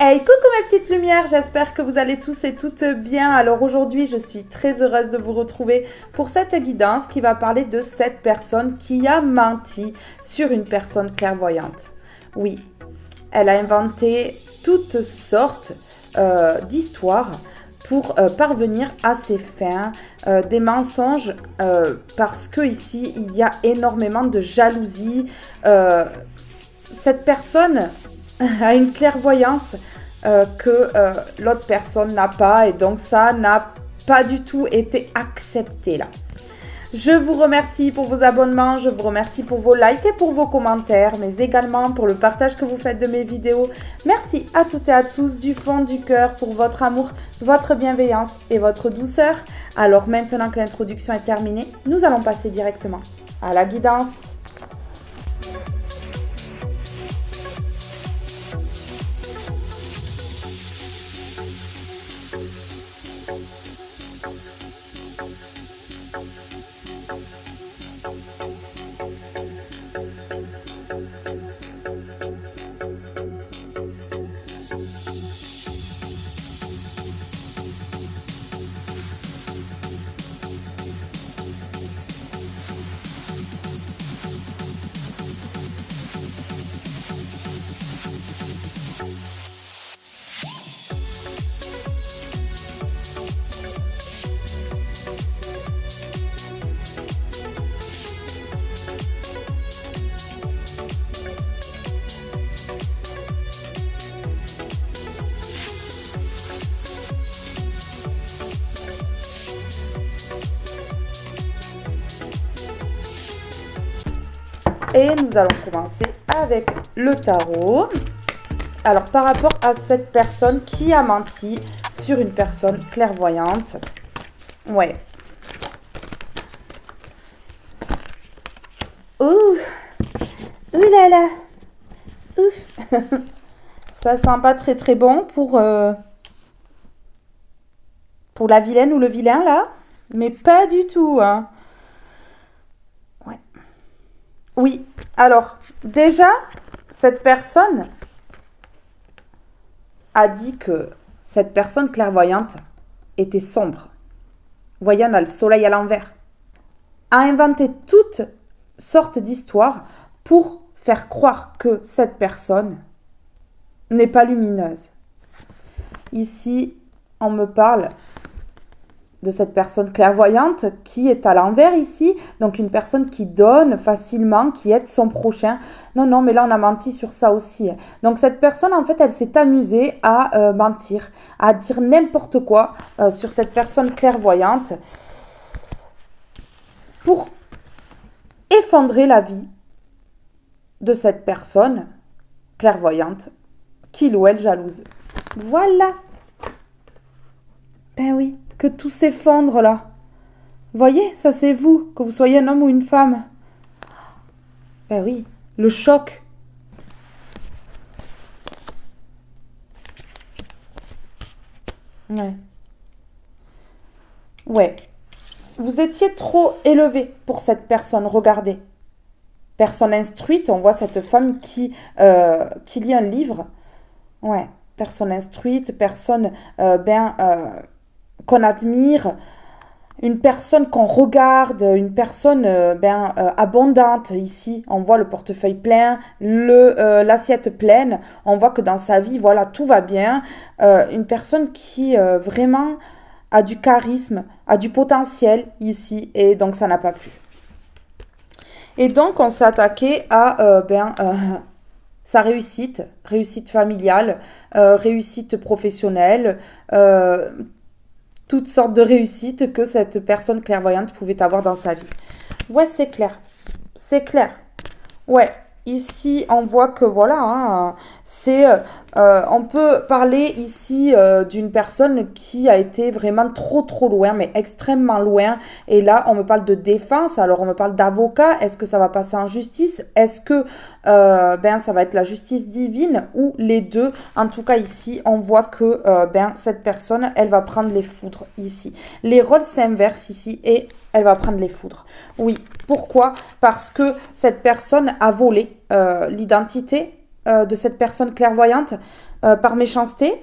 Hey, coucou mes petites lumières, j'espère que vous allez tous et toutes bien. Alors aujourd'hui, je suis très heureuse de vous retrouver pour cette guidance qui va parler de cette personne qui a menti sur une personne clairvoyante. Oui, elle a inventé toutes sortes d'histoires pour parvenir à ses fins, des mensonges parce que ici il y a énormément de jalousie. Cette personne a une clairvoyance que l'autre personne n'a pas et donc ça n'a pas du tout été accepté là. Je vous remercie pour vos abonnements, je vous remercie pour vos likes et pour vos commentaires, mais également pour le partage que vous faites de mes vidéos. Merci à toutes et à tous du fond du cœur pour votre amour, votre bienveillance et votre douceur. Alors maintenant que l'introduction est terminée, nous allons passer directement à la guidance. Et nous allons commencer avec le tarot. Alors, par rapport à cette personne qui a menti sur une personne clairvoyante. Ouais. Ouh. Ouh là là. Ouf. Ça sent pas très très bon pour la vilaine ou le vilain là. Mais pas du tout, hein. Oui, alors déjà, cette personne a dit que cette personne clairvoyante était sombre. Voyez, on a le soleil à l'envers. A inventé toutes sortes d'histoires pour faire croire que cette personne n'est pas lumineuse. Ici, on me parle de cette personne clairvoyante qui est à l'envers ici, donc une personne qui donne facilement, qui aide son prochain. Non, mais là on a menti sur ça aussi. Donc cette personne en fait elle s'est amusée à mentir, à dire n'importe quoi sur cette personne clairvoyante pour effondrer la vie de cette personne clairvoyante qu'il ou elle jalouse. Voilà. Ben oui. Que tout s'effondre là. Voyez, ça c'est vous, que vous soyez un homme ou une femme. Ben oui, le choc. Ouais. Ouais. Vous étiez trop élevé pour cette personne, regardez. Personne instruite, on voit cette femme qui lit un livre. Ouais, personne instruite, personne qu'on admire, une personne qu'on regarde, une personne abondante. Ici, on voit le portefeuille plein, l'assiette pleine. On voit que dans sa vie, voilà, tout va bien. Une personne qui vraiment a du charisme, a du potentiel ici, et donc ça n'a pas plu. Et donc, on s'est attaqué à sa réussite familiale, réussite professionnelle, toutes sortes de réussites que cette personne clairvoyante pouvait avoir dans sa vie. Ouais, c'est clair. C'est clair. Ouais, ici, on voit que voilà, hein, on peut parler ici d'une personne qui a été vraiment trop loin, mais extrêmement loin. Et là, on me parle de défense, alors on me parle d'avocat. Est-ce que ça va passer en justice? Est-ce que ça va être la justice divine ou les deux? En tout cas, ici, on voit que cette personne, elle va prendre les foudres ici. Les rôles s'inversent ici et elle va prendre les foudres. Oui, pourquoi? Parce que cette personne a volé l'identité de cette personne clairvoyante. par méchanceté.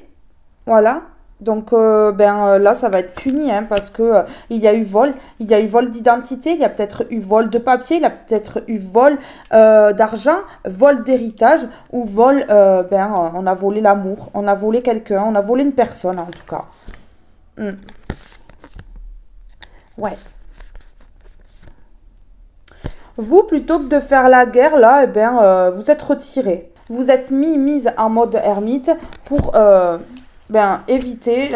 Voilà. Donc, là, ça va être puni, hein, parce que il y a eu vol. Il y a eu vol d'identité, il y a peut-être eu vol de papier, il y a peut-être eu vol d'argent, vol d'héritage, ou vol, on a volé l'amour, on a volé quelqu'un, on a volé une personne, en tout cas. Hmm. Ouais. Vous, plutôt que de faire la guerre, là, vous êtes retiré. Vous êtes mise en mode ermite pour éviter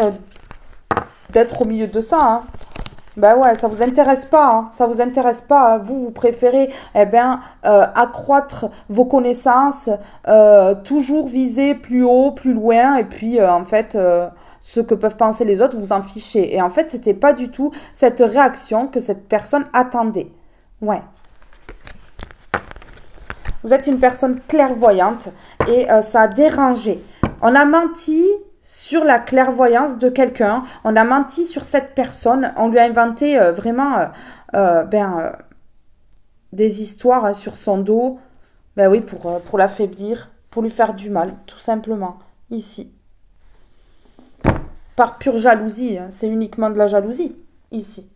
d'être au milieu de ça. Hein. Ben ouais, ça vous intéresse pas. Hein. Ça vous intéresse pas. Hein. Vous préférez accroître vos connaissances, toujours viser plus haut, plus loin, et puis ce que peuvent penser les autres, vous en fichez. Et en fait, c'était pas du tout cette réaction que cette personne attendait. Ouais. Vous êtes une personne clairvoyante et ça a dérangé. On a menti sur la clairvoyance de quelqu'un. On a menti sur cette personne. On lui a inventé des histoires hein, sur son dos. Ben oui, pour l'affaiblir, pour lui faire du mal, tout simplement. Ici. Par pure jalousie. Hein. C'est uniquement de la jalousie. Ici.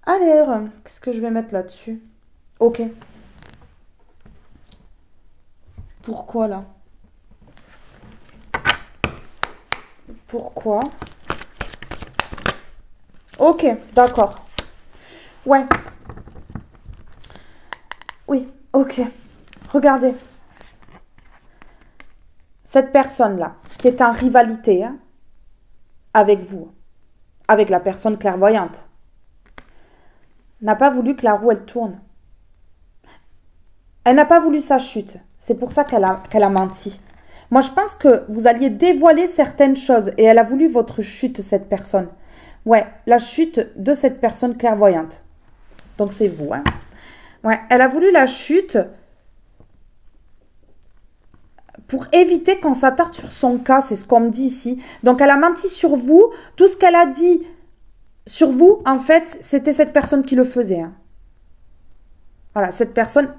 Allez, qu'est-ce que je vais mettre là-dessus? Ok. Pourquoi là? Pourquoi? Ok, d'accord. Ouais. Oui, ok. Regardez. Cette personne-là, qui est en rivalité hein, avec vous, avec la personne clairvoyante, n'a pas voulu que la roue, elle tourne. Elle n'a pas voulu sa chute. C'est pour ça qu'elle a menti. Moi, je pense que vous alliez dévoiler certaines choses et elle a voulu votre chute, cette personne. Ouais, la chute de cette personne clairvoyante. Donc, c'est vous. Hein. Ouais, elle a voulu la chute pour éviter qu'on s'attarde sur son cas. C'est ce qu'on me dit ici. Donc, elle a menti sur vous. Tout ce qu'elle a dit sur vous, en fait, c'était cette personne qui le faisait. Hein. Voilà, cette personne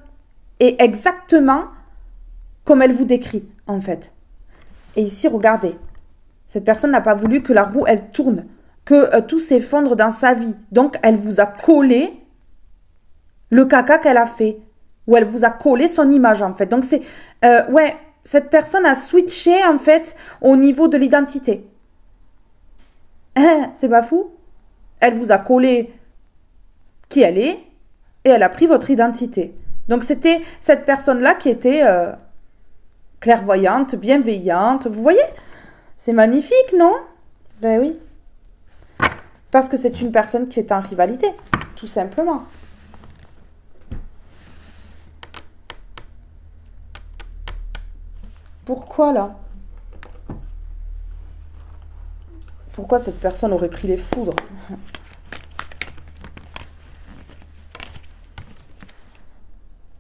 est exactement comme elle vous décrit, en fait. Et ici, regardez. Cette personne n'a pas voulu que la roue, elle tourne, que tout s'effondre dans sa vie. Donc, elle vous a collé le caca qu'elle a fait. Ou elle vous a collé son image, en fait. Donc, cette personne a switché, en fait, au niveau de l'identité. C'est pas fou? Elle vous a collé qui elle est et elle a pris votre identité. Donc, c'était cette personne-là qui était clairvoyante, bienveillante. Vous voyez? C'est magnifique, non? Ben oui. Parce que c'est une personne qui est en rivalité, tout simplement. Pourquoi, là? Pourquoi cette personne aurait pris les foudres?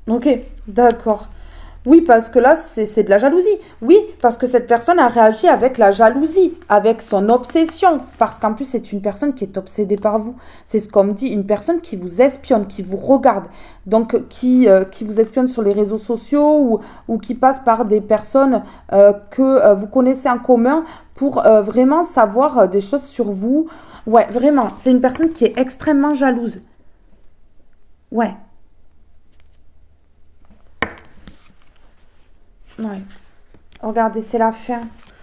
Ok, d'accord. Oui, parce que là, c'est de la jalousie. Oui, parce que cette personne a réagi avec la jalousie, avec son obsession. Parce qu'en plus, c'est une personne qui est obsédée par vous. C'est ce qu'on me dit, une personne qui vous espionne, qui vous regarde. Donc, qui vous espionne sur les réseaux sociaux ou qui passe par des personnes que vous connaissez en commun pour vraiment savoir des choses sur vous. Ouais, vraiment. C'est une personne qui est extrêmement jalouse. Ouais. Ouais. Regardez, c'est la fin.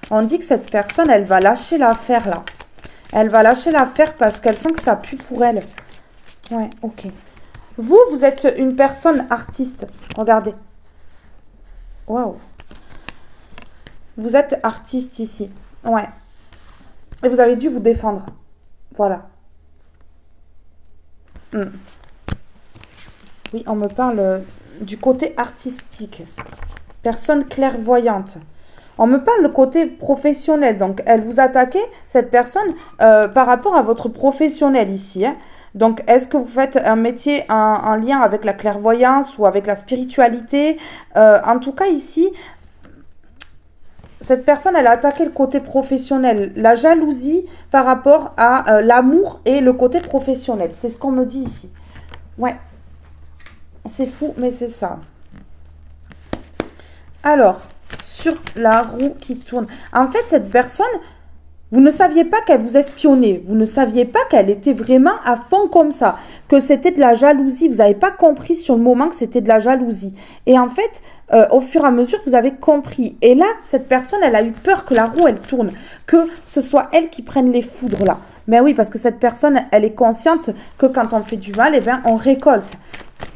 On dit que cette personne, elle va lâcher l'affaire là. Elle va lâcher l'affaire parce qu'elle sent que ça pue pour elle. Ouais, ok. Vous êtes une personne artiste. Regardez. Waouh. Vous êtes artiste ici. Ouais. Et vous avez dû vous défendre. Voilà. Oui, on me parle du côté artistique. Personne clairvoyante. On me parle du côté professionnel. Donc, elle vous attaquait, cette personne, par rapport à votre professionnel ici. Hein. Donc, est-ce que vous faites un métier en lien avec la clairvoyance ou avec la spiritualité? En tout cas, ici, cette personne, elle a attaqué le côté professionnel. La jalousie par rapport à l'amour et le côté professionnel. C'est ce qu'on me dit ici. Ouais. C'est fou, mais c'est ça. Alors, sur la roue qui tourne. En fait, cette personne, vous ne saviez pas qu'elle vous espionnait. Vous ne saviez pas qu'elle était vraiment à fond comme ça. Que c'était de la jalousie. Vous n'avez pas compris sur le moment que c'était de la jalousie. Et en fait, au fur et à mesure, vous avez compris. Et là, cette personne, elle a eu peur que la roue, elle tourne. Que ce soit elle qui prenne les foudres là. Mais oui, parce que cette personne, elle est consciente que quand on fait du mal, eh bien, on récolte.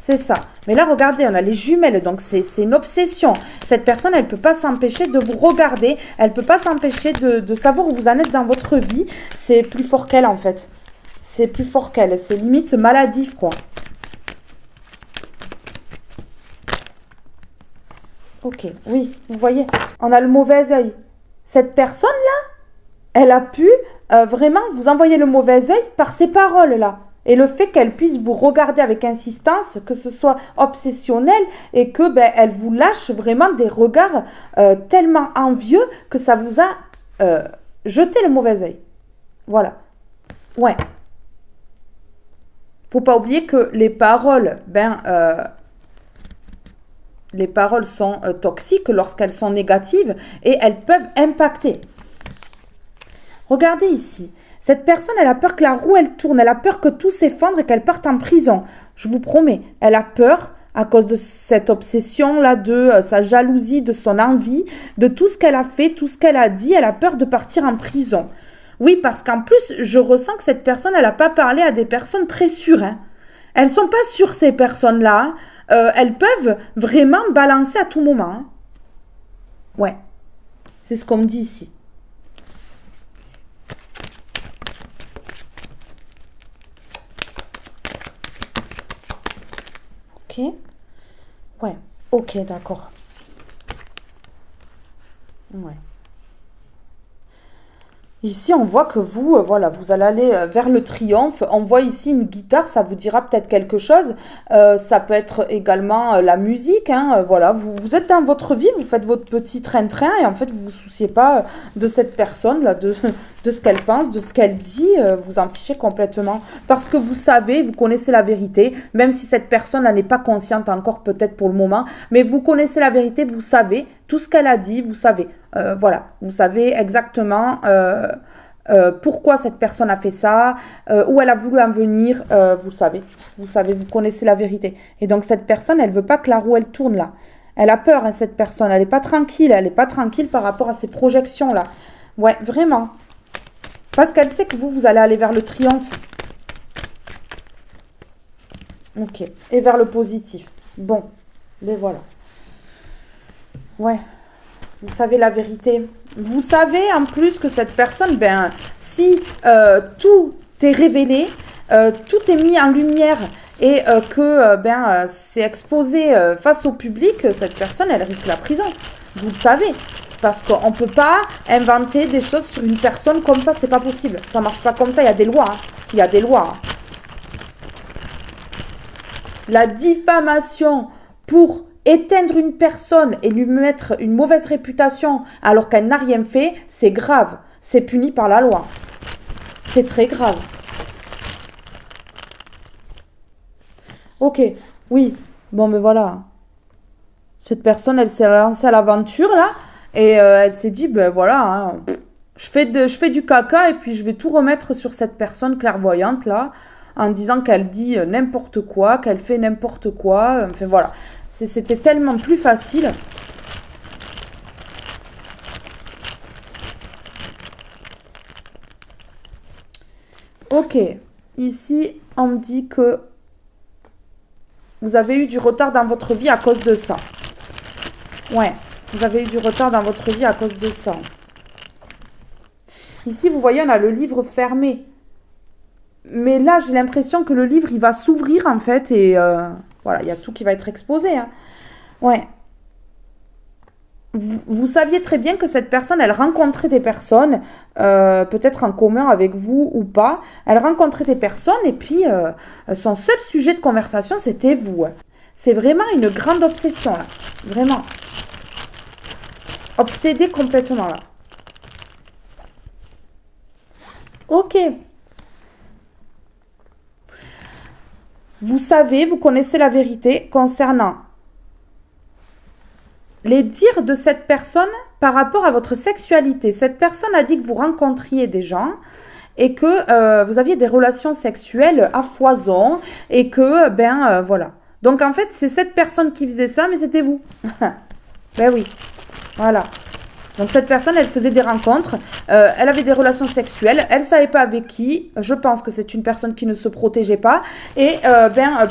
C'est ça. Mais là, regardez, on a les jumelles, donc c'est une obsession. Cette personne, elle ne peut pas s'empêcher de vous regarder. Elle ne peut pas s'empêcher de savoir où vous en êtes dans votre vie. C'est plus fort qu'elle, en fait. C'est plus fort qu'elle. C'est limite maladif, quoi. Ok, oui, vous voyez, on a le mauvais œil. Cette personne-là, elle a pu vraiment vous envoyer le mauvais œil par ses paroles-là. Et le fait qu'elle puisse vous regarder avec insistance, que ce soit obsessionnel et que ben, elle vous lâche vraiment des regards tellement envieux que ça vous a jeté le mauvais œil. Voilà. Ouais. Faut pas oublier que les paroles, les paroles sont toxiques lorsqu'elles sont négatives et elles peuvent impacter. Regardez ici. Cette personne, elle a peur que la roue, elle tourne. Elle a peur que tout s'effondre et qu'elle parte en prison. Je vous promets, elle a peur à cause de cette obsession-là, de sa jalousie, de son envie, de tout ce qu'elle a fait, tout ce qu'elle a dit. Elle a peur de partir en prison. Oui, parce qu'en plus, je ressens que cette personne, elle n'a pas parlé à des personnes très sûres. Hein. Elles ne sont pas sûres, ces personnes-là. Elles peuvent vraiment balancer à tout moment. Hein. Ouais, c'est ce qu'on me dit ici. Ok. Ouais. Ok, d'accord. Ouais. Ici, on voit que vous, voilà, vous allez aller vers le triomphe. On voit ici une guitare, ça vous dira peut-être quelque chose. Ça peut être également la musique. Hein, voilà, vous êtes dans votre vie, vous faites votre petit train-train et en fait, vous vous souciez pas de cette personne-là, de ce qu'elle pense, de ce qu'elle dit. Vous en fichez complètement. Parce que vous savez, vous connaissez la vérité, même si cette personne n'est pas consciente encore peut-être pour le moment, mais vous connaissez la vérité, vous savez tout ce qu'elle a dit, vous savez. Voilà, vous savez exactement pourquoi cette personne a fait ça, où elle a voulu en venir, vous savez, vous connaissez la vérité. Et donc cette personne, elle veut pas que la roue, elle tourne là. Elle a peur, hein, cette personne, elle est pas tranquille par rapport à ces projections-là. Ouais, vraiment. Parce qu'elle sait que vous allez aller vers le triomphe. Ok, et vers le positif. Bon, mais voilà. Ouais. Vous savez la vérité. Vous savez en plus que cette personne, ben, si tout est révélé, tout est mis en lumière et que c'est exposé face au public, cette personne, elle risque la prison. Vous le savez. Parce qu'on ne peut pas inventer des choses sur une personne comme ça, c'est pas possible. Ça marche pas comme ça, il y a des lois. Hein. Il y a des lois. Hein. La diffamation pour éteindre une personne et lui mettre une mauvaise réputation alors qu'elle n'a rien fait, c'est grave. C'est puni par la loi. C'est très grave. Ok, oui. Bon, mais voilà. Cette personne, elle s'est lancée à l'aventure, là, et elle s'est dit, ben voilà, hein, je fais du caca et puis je vais tout remettre sur cette personne clairvoyante, là, en disant qu'elle dit n'importe quoi, qu'elle fait n'importe quoi. Enfin, voilà. C'était tellement plus facile. Ok, ici, on me dit que vous avez eu du retard dans votre vie à cause de ça. Ouais, vous avez eu du retard dans votre vie à cause de ça. Ici, vous voyez, on a le livre fermé. Mais là, j'ai l'impression que le livre, il va s'ouvrir, en fait, et voilà, il y a tout qui va être exposé. Hein. Ouais. Vous saviez très bien que cette personne, elle rencontrait des personnes, peut-être en commun avec vous ou pas. Elle rencontrait des personnes et puis son seul sujet de conversation, c'était vous. C'est vraiment une grande obsession, là. Vraiment. Obsédée complètement, là. Ok. Vous savez, vous connaissez la vérité concernant les dires de cette personne par rapport à votre sexualité. Cette personne a dit que vous rencontriez des gens et que vous aviez des relations sexuelles à foison et que, voilà. Donc, en fait, c'est cette personne qui faisait ça, mais c'était vous. Ben oui, voilà. Donc, cette personne, elle faisait des rencontres, elle avait des relations sexuelles, elle ne savait pas avec qui. Je pense que c'est une personne qui ne se protégeait pas. Et,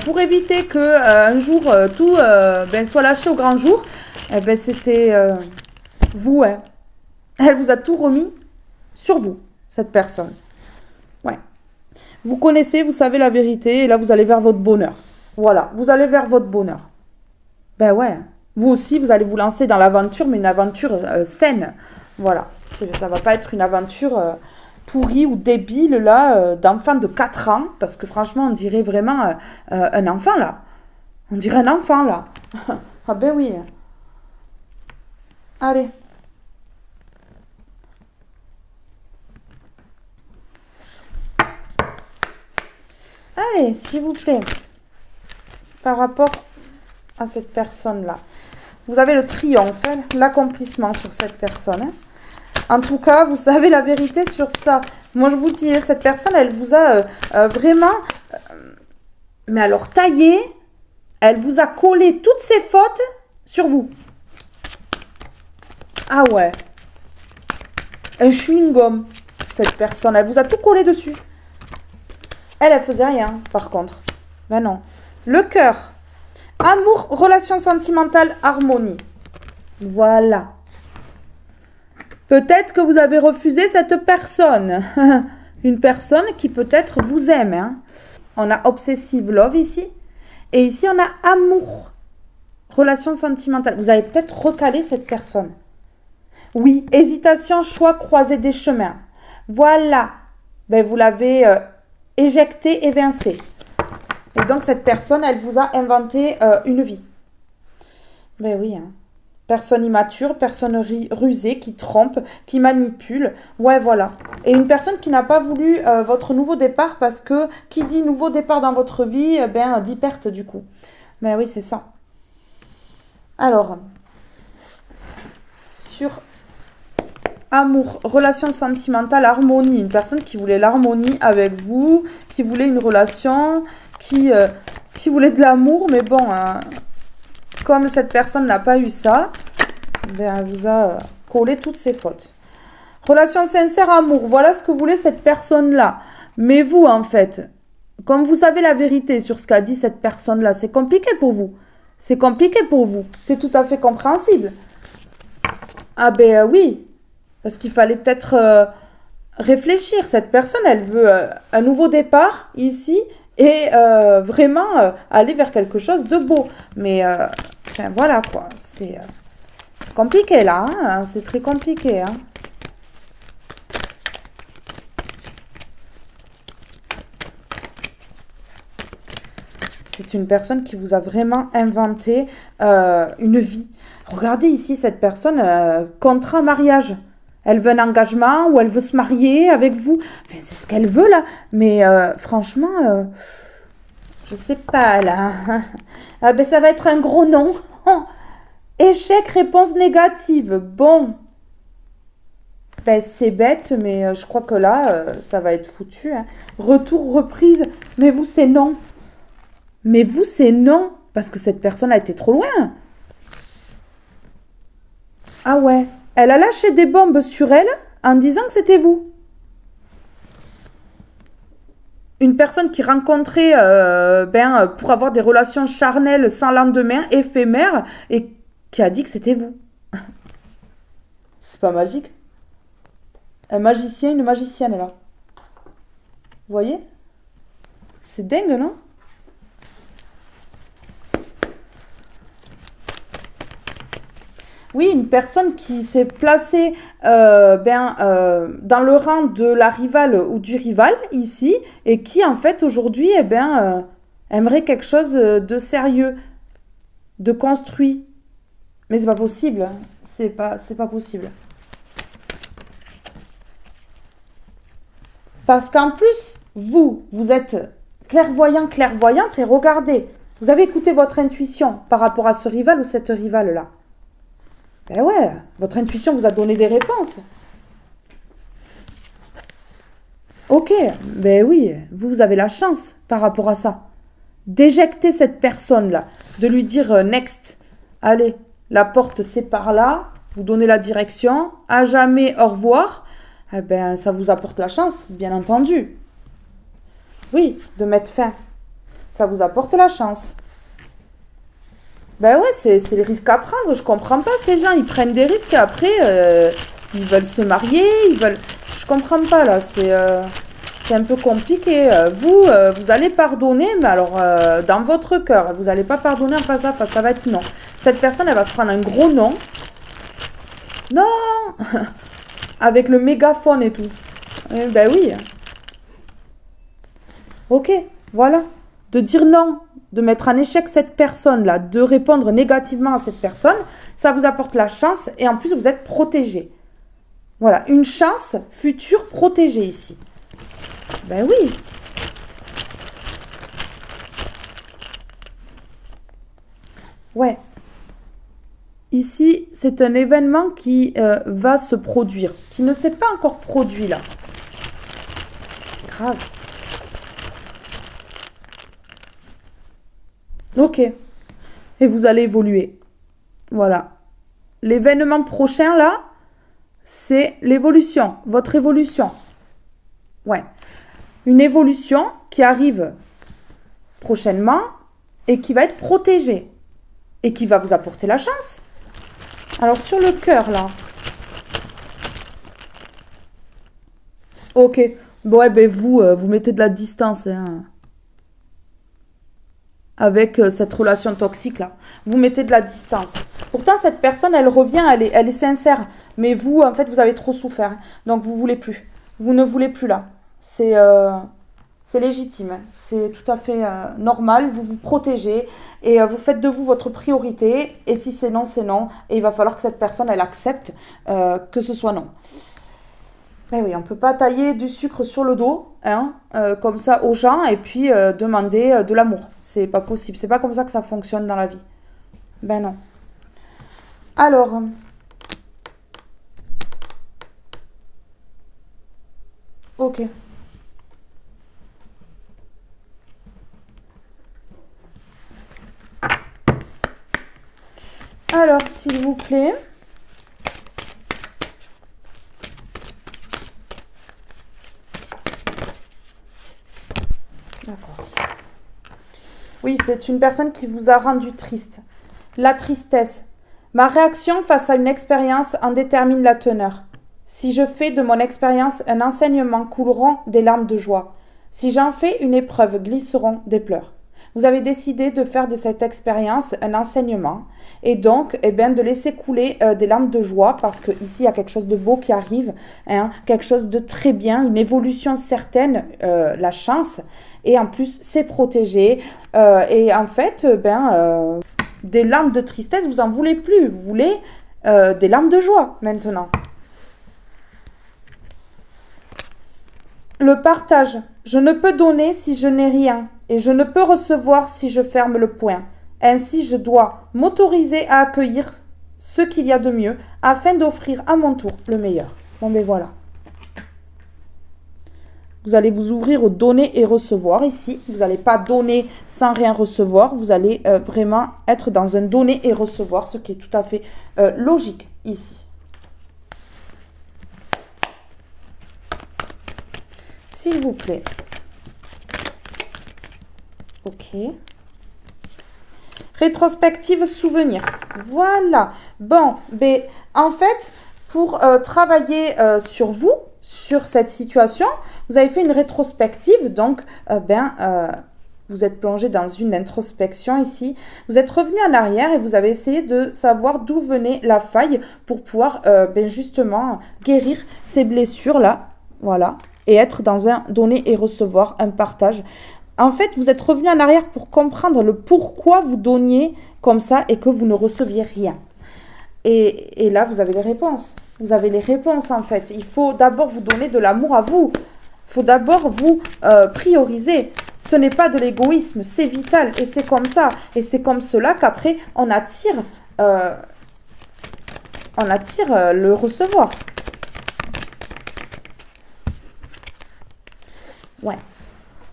pour éviter qu'un jour, tout soit lâché au grand jour, c'était vous, hein. Elle vous a tout remis sur vous, cette personne. Ouais. Vous connaissez, vous savez la vérité, et là, vous allez vers votre bonheur. Voilà, vous allez vers votre bonheur. Ben ouais. Vous aussi, vous allez vous lancer dans l'aventure, mais une aventure saine. Voilà. Ça va pas être une aventure pourrie ou débile, là, d'enfant de 4 ans, parce que franchement, on dirait vraiment un enfant, là. On dirait un enfant, là. Ah ben oui. Allez. Allez, s'il vous plaît. Par rapport à cette personne-là. Vous avez le triomphe, l'accomplissement sur cette personne. En tout cas, vous savez la vérité sur ça. Moi, je vous dis, cette personne, elle vous a vraiment... mais alors, taillé, elle vous a collé toutes ses fautes sur vous. Ah ouais. Un chewing-gum, cette personne. Elle vous a tout collé dessus. Elle faisait rien, par contre. Ben non. Le cœur. Amour, relation sentimentale, harmonie. Voilà. Peut-être que vous avez refusé cette personne. Une personne qui peut-être vous aime. Hein. On a obsessive love ici. Et ici, on a amour, relation sentimentale. Vous avez peut-être recalé cette personne. Oui, hésitation, choix, croisé des chemins. Voilà. Ben, vous l'avez éjecté, évincé. Et donc, cette personne, elle vous a inventé une vie. Ben oui, hein. Personne immature, personne rusée, qui trompe, qui manipule. Ouais, voilà. Et une personne qui n'a pas voulu votre nouveau départ parce que qui dit nouveau départ dans votre vie, dit perte du coup. Ben oui, c'est ça. Alors, sur amour, relation sentimentale, harmonie. Une personne qui voulait l'harmonie avec vous, qui voulait une relation... Qui voulait de l'amour, mais bon, hein, comme cette personne n'a pas eu ça, elle vous a collé toutes ses fautes. Relation sincère, amour, voilà ce que voulait cette personne-là. Mais vous, en fait, comme vous savez la vérité sur ce qu'a dit cette personne-là, c'est compliqué pour vous. C'est compliqué pour vous. C'est tout à fait compréhensible. Ah oui, parce qu'il fallait peut-être réfléchir. Cette personne, elle veut un nouveau départ ici, et vraiment aller vers quelque chose de beau. Mais voilà quoi, c'est compliqué là, hein, c'est très compliqué. Hein. C'est une personne qui vous a vraiment inventé une vie. Regardez ici cette personne, contrat mariage. Elle veut un engagement ou elle veut se marier avec vous. Enfin, c'est ce qu'elle veut là. Mais franchement, je sais pas là. Ça va être un gros non. Échec, réponse négative. Bon. C'est bête, mais je crois que là, ça va être foutu. Hein. Retour, reprise. Mais vous, c'est non. Mais vous, c'est non. Parce que cette personne a été trop loin. Ah ouais. Elle a lâché des bombes sur elle en disant que c'était vous. Une personne qui rencontrait pour avoir des relations charnelles sans lendemain, éphémères, et qui a dit que c'était vous. C'est pas magique? Un magicien, une magicienne là. Vous voyez? C'est dingue, non? Oui, une personne qui s'est placée dans le rang de la rivale ou du rival ici et qui en fait aujourd'hui aimerait quelque chose de sérieux, de construit. Mais c'est pas possible, c'est pas possible. Parce qu'en plus, vous êtes clairvoyant, clairvoyante et regardez, vous avez écouté votre intuition par rapport à ce rival ou cette rivale-là. Ben ouais, votre intuition vous a donné des réponses. Ok, ben oui, vous avez la chance par rapport à ça. D'éjecter cette personne-là, de lui dire next, allez, la porte c'est par là, vous donnez la direction, à jamais au revoir, eh ben ça vous apporte la chance, bien entendu. Oui, de mettre fin, ça vous apporte la chance. Ben ouais, c'est le risque à prendre, je comprends pas ces gens, ils prennent des risques et après, ils veulent se marier, ils veulent... Je comprends pas là, c'est un peu compliqué. Vous allez pardonner, mais alors dans votre cœur, vous n'allez pas pardonner en face à face, ça va être non. Cette personne, elle va se prendre un gros non. Non. Avec le mégaphone et tout. Ben oui. Ok, voilà. De dire non, de mettre en échec cette personne-là, de répondre négativement à cette personne, ça vous apporte la chance et en plus vous êtes protégé. Voilà, une chance future protégée ici. Ben oui. Ouais. Ici, c'est un événement qui va se produire, qui ne s'est pas encore produit là. Grave. Ok. Et vous allez évoluer. Voilà. L'événement prochain là, c'est l'évolution, votre évolution. Ouais. Une évolution qui arrive prochainement et qui va être protégée et qui va vous apporter la chance. Alors sur le cœur là. Ok. Bon, ouais, ben vous mettez de la distance hein, avec cette relation toxique là. Vous mettez de la distance. Pourtant cette personne elle revient, elle est sincère. Mais vous en fait vous avez trop souffert. Donc vous voulez plus. Vous ne voulez plus là. C'est légitime, c'est tout à fait normal, vous vous protégez et vous faites de vous votre priorité et si c'est non, c'est non et il va falloir que cette personne, elle accepte que ce soit non. Ben oui, on ne peut pas tailler du sucre sur le dos, hein, comme ça aux gens et puis demander de l'amour. C'est pas possible, c'est pas comme ça que ça fonctionne dans la vie. Ben non. Alors, ok. Alors, s'il vous plaît. D'accord. Oui, c'est une personne qui vous a rendu triste. La tristesse. Ma réaction face à une expérience en détermine la teneur. Si je fais de mon expérience un enseignement, couleront des larmes de joie. Si j'en fais une épreuve, glisseront des pleurs. Vous avez décidé de faire de cette expérience un enseignement et donc de laisser couler des larmes de joie parce qu'ici il y a quelque chose de beau qui arrive, hein, quelque chose de très bien, une évolution certaine, la chance et en plus c'est protégé et en fait des larmes de tristesse vous en voulez plus, vous voulez des larmes de joie maintenant. Le partage. Je ne peux donner si je n'ai rien, et je ne peux recevoir si je ferme le poing. Ainsi, je dois m'autoriser à accueillir ce qu'il y a de mieux, afin d'offrir à mon tour le meilleur. Bon, ben voilà. Vous allez vous ouvrir au donner et recevoir ici. Vous n'allez pas donner sans rien recevoir. Vous allez vraiment être dans un donner et recevoir, ce qui est tout à fait logique ici. S'il vous plaît. Ok. Rétrospective souvenir. Voilà. Bon, ben, en fait, pour travailler sur vous, sur cette situation, vous avez fait une rétrospective. Donc, vous êtes plongé dans une introspection ici. Vous êtes revenu en arrière et vous avez essayé de savoir d'où venait la faille pour pouvoir justement guérir ces blessures-là. Voilà. Et être dans un donner et recevoir, un partage. En fait, vous êtes revenu en arrière pour comprendre le pourquoi vous donniez comme ça et que vous ne receviez rien. Et là, vous avez les réponses. Vous avez les réponses, en fait. Il faut d'abord vous donner de l'amour à vous. Il faut d'abord vous prioriser. Ce n'est pas de l'égoïsme, c'est vital. Et c'est comme ça. Et c'est comme cela qu'après, on attire on attire le recevoir. Ouais.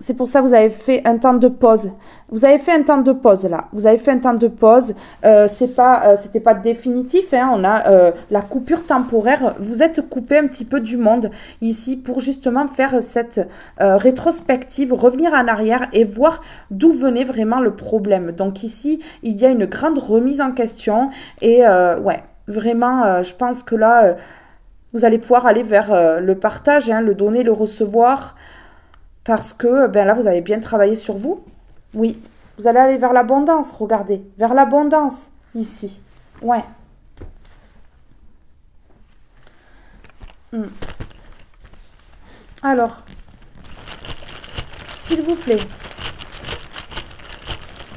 C'est pour ça que vous avez fait un temps de pause. Vous avez fait un temps de pause là. Vous avez fait un temps de pause. C'était pas définitif. Hein. On a la coupure temporaire. Vous êtes coupé un petit peu du monde ici pour justement faire cette rétrospective, revenir en arrière et voir d'où venait vraiment le problème. Donc ici, il y a une grande remise en question. Et ouais, vraiment, je pense que là, vous allez pouvoir aller vers le partage, hein, le donner, le recevoir. Parce que ben là, vous avez bien travaillé sur vous. Oui, vous allez aller vers l'abondance, regardez. Vers l'abondance, ici. Ouais. Alors, s'il vous plaît,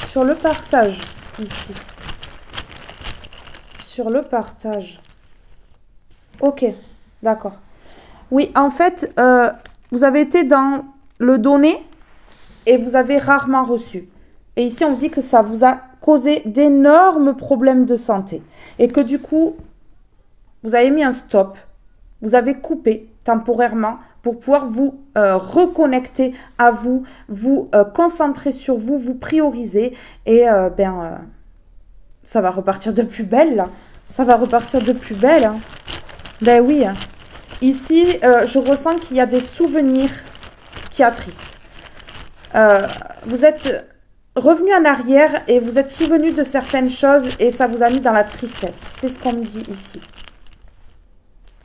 sur le partage, ici. Sur le partage. Ok, d'accord. Oui, en fait, vous avez été dans le donner et vous avez rarement reçu. Et ici, on dit que ça vous a causé d'énormes problèmes de santé. Et que du coup, vous avez mis un stop. Vous avez coupé temporairement pour pouvoir vous reconnecter à vous, vous concentrer sur vous, vous prioriser. Et ça va repartir de plus belle, là. Ça va repartir de plus belle. Hein. Ben oui. Hein. Ici, je ressens qu'il y a des souvenirs qui attristent. Vous êtes revenu en arrière et vous êtes souvenu de certaines choses et ça vous a mis dans la tristesse. C'est ce qu'on me dit ici.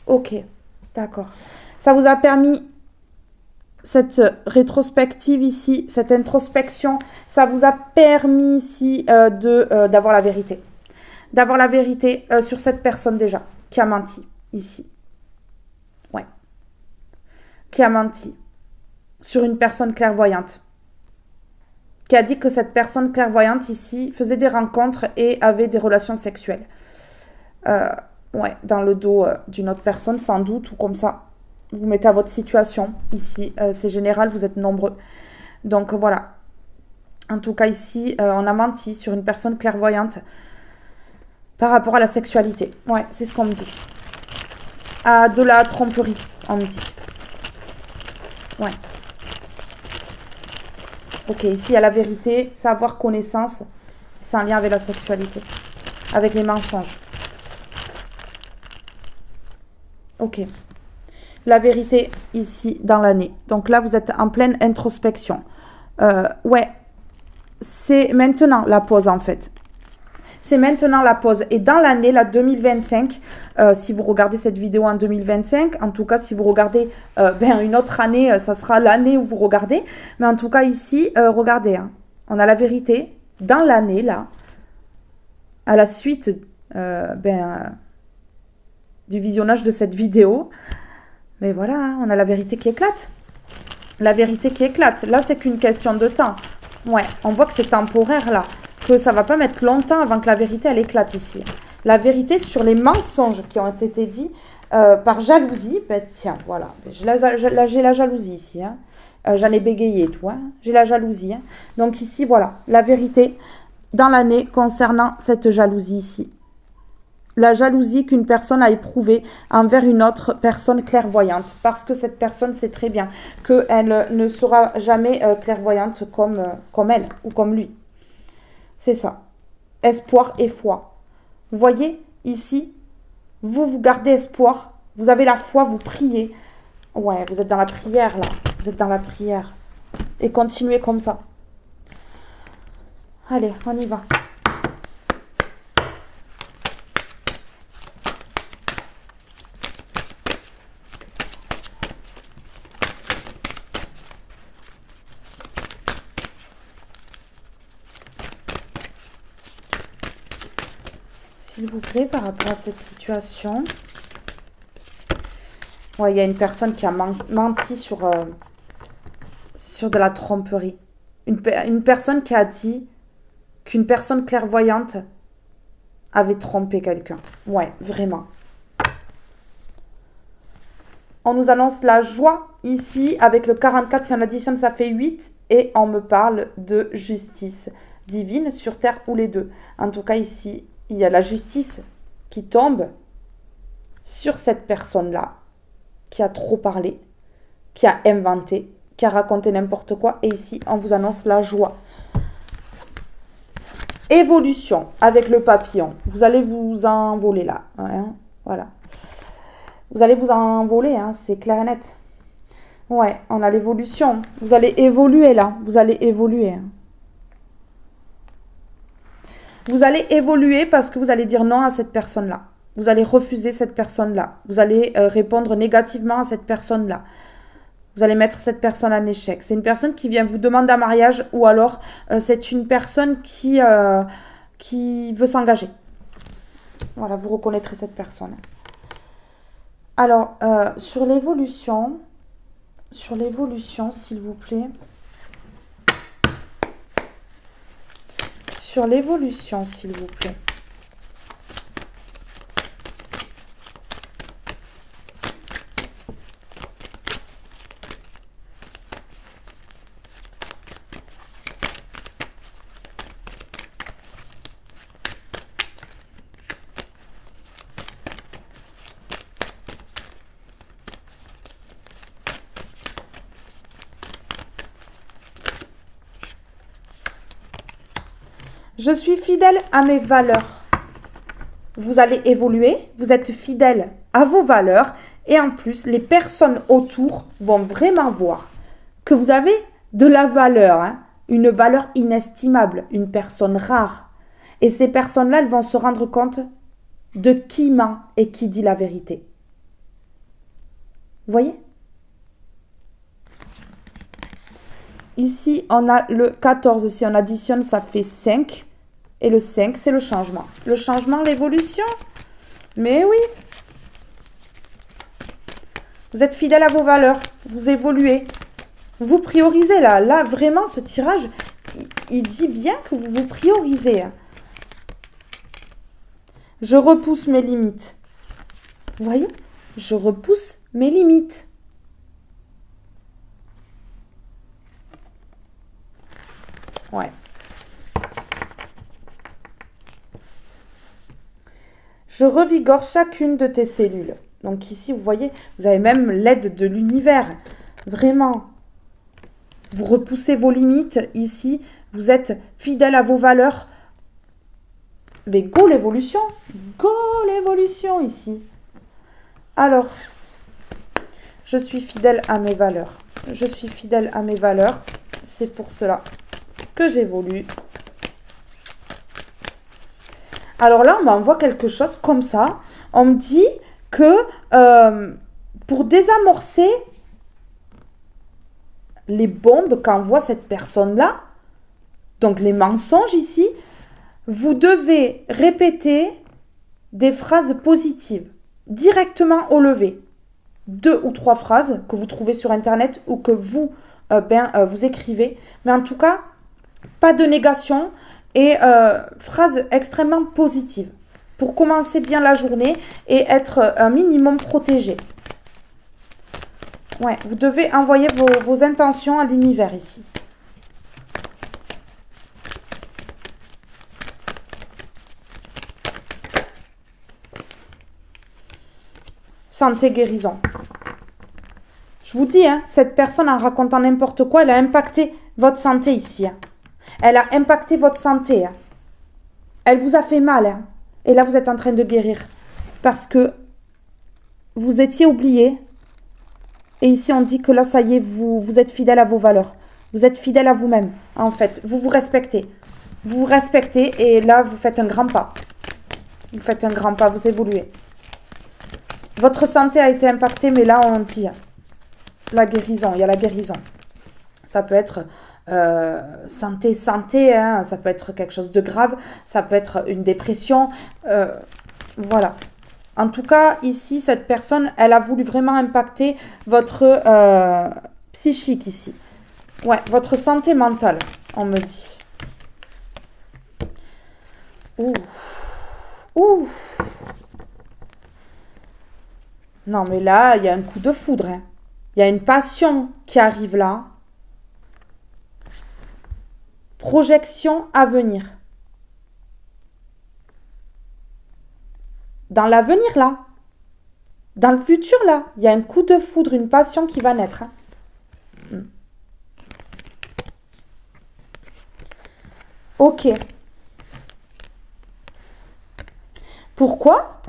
Ok, d'accord. Ça vous a permis cette rétrospective ici, cette introspection. Ça vous a permis ici d'avoir la vérité. D'avoir la vérité sur cette personne déjà qui a menti ici. Ouais. Qui a menti sur une personne clairvoyante. Qui a dit que cette personne clairvoyante ici faisait des rencontres et avait des relations sexuelles. Ouais, dans le dos d'une autre personne, sans doute, ou comme ça. Vous mettez à votre situation ici. C'est général, vous êtes nombreux. Donc voilà. En tout cas, ici, on a menti sur une personne clairvoyante par rapport à la sexualité. Ouais, c'est ce qu'on me dit. À de la tromperie, on me dit. Ouais. Ok, ici, il y a la vérité, savoir connaissance, c'est en lien avec la sexualité, avec les mensonges. Ok. La vérité, ici, dans l'année. Donc là, vous êtes en pleine introspection. Ouais, c'est maintenant la pause, en fait. C'est maintenant la pause. Et dans l'année, la 2025, si vous regardez cette vidéo en 2025, en tout cas, si vous regardez une autre année, ça sera l'année où vous regardez. Mais en tout cas, ici, regardez, hein, on a la vérité dans l'année, là, à la suite du visionnage de cette vidéo. Mais voilà, hein, on a la vérité qui éclate. La vérité qui éclate. Là, c'est qu'une question de temps. Ouais, on voit que c'est temporaire, là. Que ça va pas mettre longtemps avant que la vérité, elle éclate ici. La vérité sur les mensonges qui ont été dits par jalousie. Ben tiens, voilà. J'ai la jalousie ici. Hein. J'en ai bégayé, toi. Hein. J'ai la jalousie. Hein. Donc ici, voilà. La vérité dans l'année concernant cette jalousie ici. La jalousie qu'une personne a éprouvée envers une autre personne clairvoyante. Parce que cette personne sait très bien qu'elle ne sera jamais clairvoyante comme elle ou comme lui. C'est ça. Espoir et foi. Vous voyez, ici, vous gardez espoir. Vous avez la foi, vous priez. Ouais, vous êtes dans la prière, là. Vous êtes dans la prière. Et continuez comme ça. Allez, on y va. S'il vous plaît, par rapport à cette situation. Ouais, il y a une personne qui a menti sur de la tromperie. Une personne qui a dit qu'une personne clairvoyante avait trompé quelqu'un. Ouais, vraiment. On nous annonce la joie ici. Avec le 44, si on additionne, ça fait 8. Et on me parle de justice divine sur terre ou les deux. En tout cas, ici, il y a la justice qui tombe sur cette personne-là qui a trop parlé, qui a inventé, qui a raconté n'importe quoi. Et ici, on vous annonce la joie. Évolution avec le papillon. Vous allez vous envoler là. Hein, voilà. Vous allez vous envoler, hein, c'est clair et net. Ouais, on a l'évolution. Vous allez évoluer là. Vous allez évoluer. Vous allez évoluer parce que vous allez dire non à cette personne-là. Vous allez refuser cette personne-là. Vous allez répondre négativement à cette personne-là. Vous allez mettre cette personne en échec. C'est une personne qui vient vous demander un mariage ou alors c'est une personne qui veut s'engager. Voilà, vous reconnaîtrez cette personne. Alors, sur l'évolution, s'il vous plaît. Sur l'évolution, s'il vous plaît. Je suis fidèle à mes valeurs. Vous allez évoluer, vous êtes fidèle à vos valeurs et en plus, les personnes autour vont vraiment voir que vous avez de la valeur, hein, une valeur inestimable, une personne rare. Et ces personnes-là, elles vont se rendre compte de qui ment et qui dit la vérité. Vous voyez ? Ici, on a le 14. Si on additionne, ça fait 5. Et le 5, c'est le changement. Le changement, l'évolution. Mais oui. Vous êtes fidèle à vos valeurs. Vous évoluez. Vous priorisez là. Là, vraiment, ce tirage, il dit bien que vous vous priorisez. Je repousse mes limites. Vous voyez ? Je repousse mes limites. Ouais. Je revigore chacune de tes cellules. Donc ici, vous voyez, vous avez même l'aide de l'univers. Vraiment. Vous repoussez vos limites. Ici, vous êtes fidèle à vos valeurs. Mais go l'évolution. Go l'évolution ici. Alors, je suis fidèle à mes valeurs. Je suis fidèle à mes valeurs. C'est pour cela que j'évolue. Alors là, on m'envoie quelque chose comme ça. On me dit que pour désamorcer les bombes qu'envoie cette personne-là, donc les mensonges ici, vous devez répéter des phrases positives directement au lever. 2 ou 3 phrases que vous trouvez sur Internet ou que vous, vous écrivez. Mais en tout cas, pas de négation. Et phrases extrêmement positives pour commencer bien la journée et être un minimum protégé. Ouais, vous devez envoyer vos intentions à l'univers ici. Santé, guérison. Je vous dis, hein, cette personne en racontant n'importe quoi, elle a impacté votre santé ici. Hein. Elle a impacté votre santé. Hein. Elle vous a fait mal. Hein. Et là, vous êtes en train de guérir. Parce que vous étiez oublié. Et ici, on dit que là, ça y est, vous êtes fidèle à vos valeurs. Vous êtes fidèle à vous-même, en fait. Vous vous respectez. Vous vous respectez et là, vous faites un grand pas. Vous faites un grand pas, vous évoluez. Votre santé a été impactée, mais là, on dit la guérison. Il y a la guérison. Ça peut être... santé, hein, ça peut être quelque chose de grave, ça peut être une dépression, voilà. En tout cas, ici, cette personne, elle a voulu vraiment impacter votre psychique ici. Ouais, votre santé mentale, on me dit. Ouh. Ouh. Non, mais là, il y a un coup de foudre. Hein. Il y a une passion qui arrive là. Projection à venir. Dans l'avenir, là. Dans le futur, là, il y a un coup de foudre, une passion qui va naître. Hein. Ok. Pourquoi?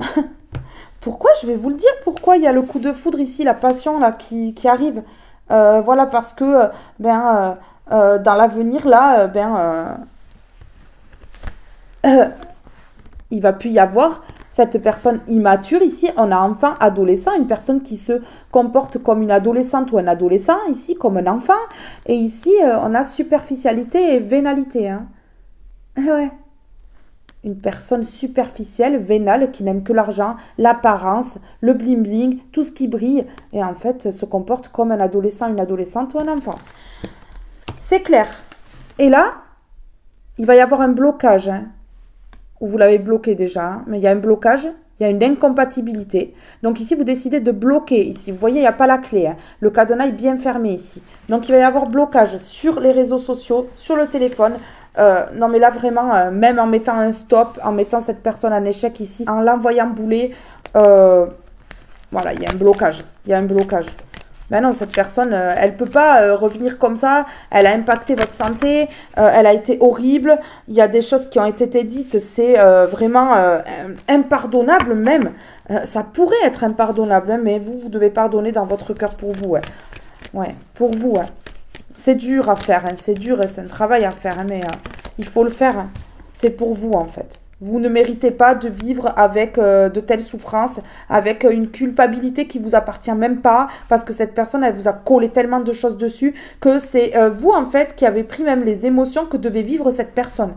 Pourquoi? Je vais vous le dire. Pourquoi il y a le coup de foudre ici, la passion là qui arrive. Voilà, parce que dans l'avenir, là, il va plus y avoir cette personne immature. Ici, on a enfin adolescent, une personne qui se comporte comme une adolescente ou un adolescent, ici, comme un enfant. Et ici, on a superficialité et vénalité. Hein. Ouais. Une personne superficielle, vénale, qui n'aime que l'argent, l'apparence, le bling-bling, tout ce qui brille, et en fait se comporte comme un adolescent, une adolescente ou un enfant. C'est clair. Et là, il va y avoir un blocage. Hein. Ou vous l'avez bloqué déjà, hein, mais il y a un blocage, il y a une incompatibilité. Donc ici, vous décidez de bloquer. Ici, vous voyez, il n'y a pas la clé. Hein. Le cadenas est bien fermé ici. Donc il va y avoir blocage sur les réseaux sociaux, sur le téléphone. Non mais là vraiment, même en mettant un stop, en mettant cette personne en échec ici, en l'envoyant bouler, voilà, il y a un blocage. Il y a un blocage. Ben non, cette personne, elle ne peut pas revenir comme ça. Elle a impacté votre santé. Elle a été horrible. Il y a des choses qui ont été dites. C'est vraiment impardonnable même. Ça pourrait être impardonnable, hein, mais vous devez pardonner dans votre cœur pour vous. Ouais, ouais, pour vous. Ouais. C'est dur à faire. Hein, c'est dur et c'est un travail à faire. Hein, mais il faut le faire. Hein. C'est pour vous, en fait. Vous ne méritez pas de vivre avec de telles souffrances, avec une culpabilité qui vous appartient même pas, parce que cette personne, elle vous a collé tellement de choses dessus que c'est vous, en fait, qui avez pris même les émotions que devait vivre cette personne.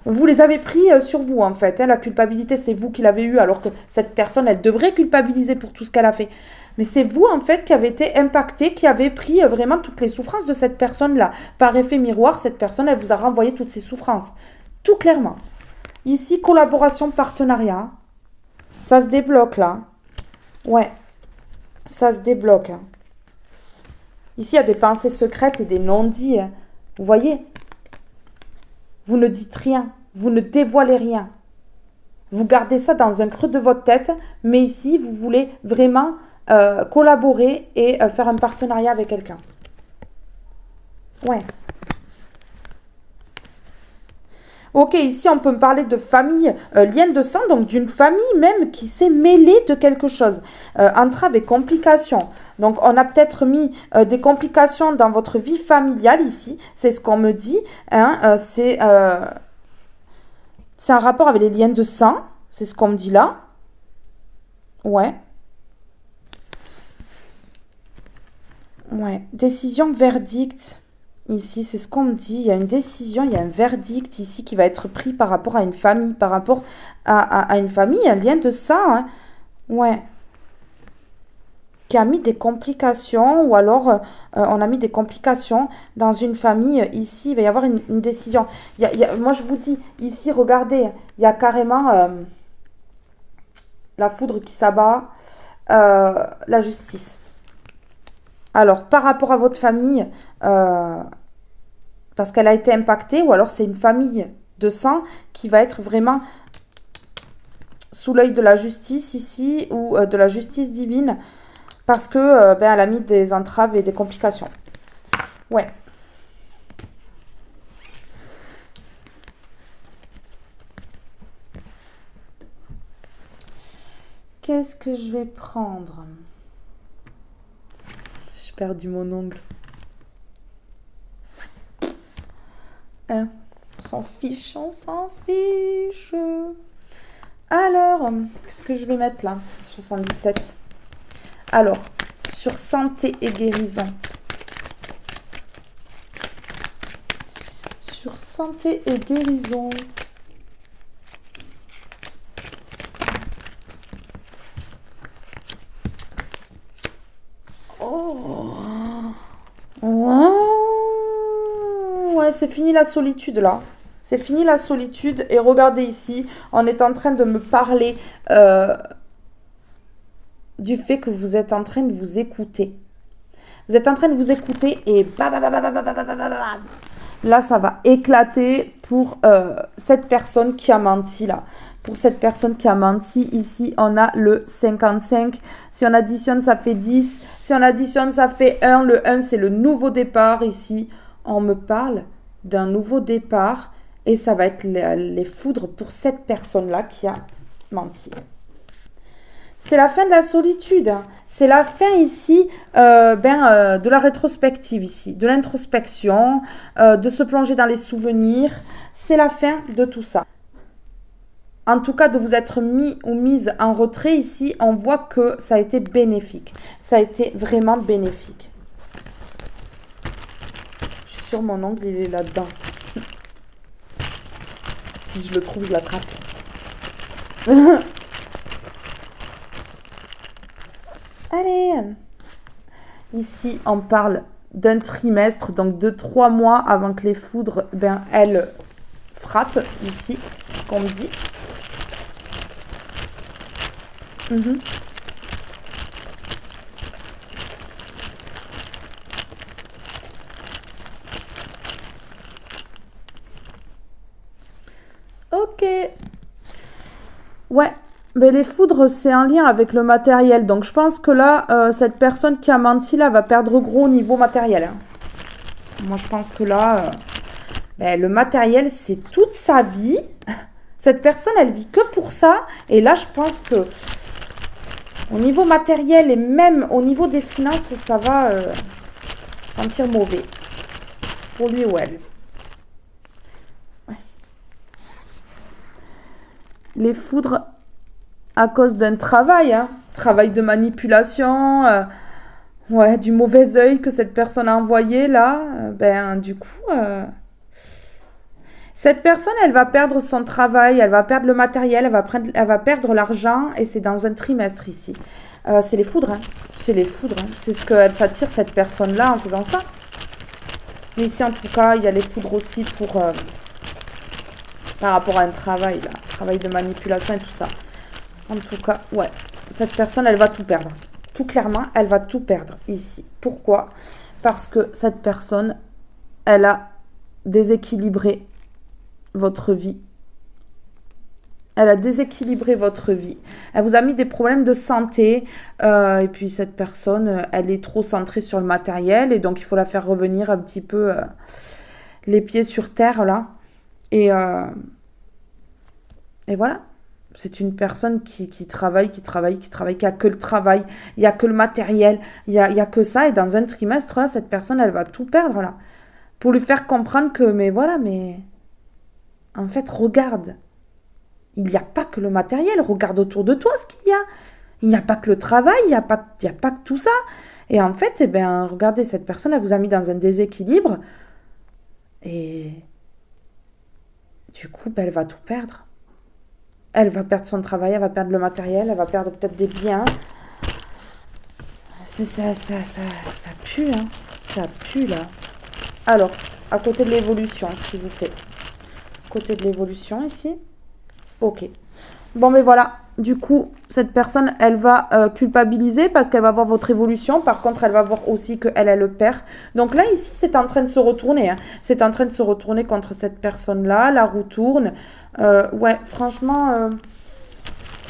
Vous les avez pris sur vous, en fait. Hein. La culpabilité, c'est vous qui l'avez eue, alors que cette personne, elle devrait culpabiliser pour tout ce qu'elle a fait. Mais c'est vous, en fait, qui avez été impacté, qui avez pris vraiment toutes les souffrances de cette personne-là. Par effet miroir, cette personne, elle vous a renvoyé toutes ces souffrances. Tout clairement. Ici, collaboration, partenariat. Ça se débloque là. Ouais, ça se débloque. Ici, il y a des pensées secrètes et des non-dits. Vous voyez? Vous ne dites rien. Vous ne dévoilez rien. Vous gardez ça dans un creux de votre tête. Mais ici, vous voulez vraiment collaborer et faire un partenariat avec quelqu'un. Ouais. Ok, ici on peut me parler de famille, lien de sang, donc d'une famille même qui s'est mêlée de quelque chose. Entrave et complications. Donc on a peut-être mis des complications dans votre vie familiale ici, c'est ce qu'on me dit. Hein, c'est un rapport avec les liens de sang, c'est ce qu'on me dit là. Ouais. Ouais. Décision, verdict. Ici, c'est ce qu'on me dit. Il y a une décision, il y a un verdict ici qui va être pris par rapport à une famille, par rapport à une famille, un lien de sang. Hein. Ouais. Qui a mis des complications, ou alors on a mis des complications dans une famille. Ici, il va y avoir une décision. Moi, je vous dis, ici, regardez, il y a carrément la foudre qui s'abat, la justice. Alors, par rapport à votre famille, parce qu'elle a été impactée, ou alors c'est une famille de sang qui va être vraiment sous l'œil de la justice ici, ou de la justice divine, parce que elle a mis des entraves et des complications. Ouais. Qu'est-ce que je vais prendre? J'ai perdu mon ongle. Hein, on s'en fiche, on s'en fiche. Alors, qu'est-ce que je vais mettre là? 77. Alors, sur santé et guérison. Sur santé et guérison. Oh. Ouais, c'est fini la solitude là. C'est fini la solitude. Et regardez ici, on est en train de me parler du fait que vous êtes en train de vous écouter. Vous êtes en train de vous écouter et là, ça va éclater pour cette personne qui a menti là. Pour cette personne qui a menti, ici, on a le 55. Si on additionne, ça fait 10. Si on additionne, ça fait 1. Le 1, c'est le nouveau départ. Ici, on me parle d'un nouveau départ. Et ça va être les foudres pour cette personne-là qui a menti. C'est la fin de la solitude. C'est la fin ici de la rétrospective ici, de l'introspection, de se plonger dans les souvenirs. C'est la fin de tout ça. En tout cas, de vous être mis ou mise en retrait ici, on voit que ça a été bénéfique. Ça a été vraiment bénéfique. Je suis sûre mon ongle, il est là-dedans. Si je le trouve, je l'attrape. Allez. Ici, on parle d'un trimestre, donc de 3 mois avant que les foudres, elles frappent. Ici, c'est ce qu'on me dit. Ok. Ouais. Mais les foudres, c'est en lien avec le matériel. Donc, je pense que là, cette personne qui a menti, là, va perdre gros au niveau matériel. Hein. Moi, je pense que là, le matériel, c'est toute sa vie. Cette personne, elle vit que pour ça. Et là, je pense que au niveau matériel et même au niveau des finances, ça va sentir mauvais. Pour lui ou elle. Ouais. Les foudres... à cause d'un travail, hein. Travail de manipulation, du mauvais œil que cette personne a envoyé là, du coup, cette personne, elle va perdre son travail, elle va perdre le matériel, elle va perdre l'argent et c'est dans un trimestre ici. C'est les foudres, hein. C'est les foudres, hein. C'est ce qu'elle s'attire cette personne-là en faisant ça. Mais ici, en tout cas, il y a les foudres aussi pour par rapport à un travail, là, travail de manipulation et tout ça. En tout cas, ouais, cette personne, elle va tout perdre. Tout clairement, elle va tout perdre ici. Pourquoi? Parce que cette personne, elle a déséquilibré votre vie. Elle a déséquilibré votre vie. Elle vous a mis des problèmes de santé. Et puis, cette personne, elle est trop centrée sur le matériel. Et donc, il faut la faire revenir un petit peu les pieds sur terre, là. Et voilà. C'est une personne qui travaille, qui a que le travail, il n'y a que le matériel, il y a que ça. Et dans un trimestre, là, cette personne, elle va tout perdre, là. Pour lui faire comprendre que, en fait, regarde. Il n'y a pas que le matériel, regarde autour de toi ce qu'il y a. Il n'y a pas que le travail, il n'y a pas que tout ça. Et en fait, regardez, cette personne, elle vous a mis dans un déséquilibre. Et du coup, elle va tout perdre. Elle va perdre son travail, elle va perdre le matériel, elle va perdre peut-être des biens. Ça pue, hein. Ça pue, là. Alors, à côté de l'évolution, s'il vous plaît. Côté de l'évolution, ici. Ok. Bon, mais voilà. Du coup, cette personne, elle va culpabiliser parce qu'elle va voir votre évolution. Par contre, elle va voir aussi qu'elle le perd. Donc là, ici, c'est en train de se retourner. Hein. C'est en train de se retourner contre cette personne-là. La roue tourne. Franchement,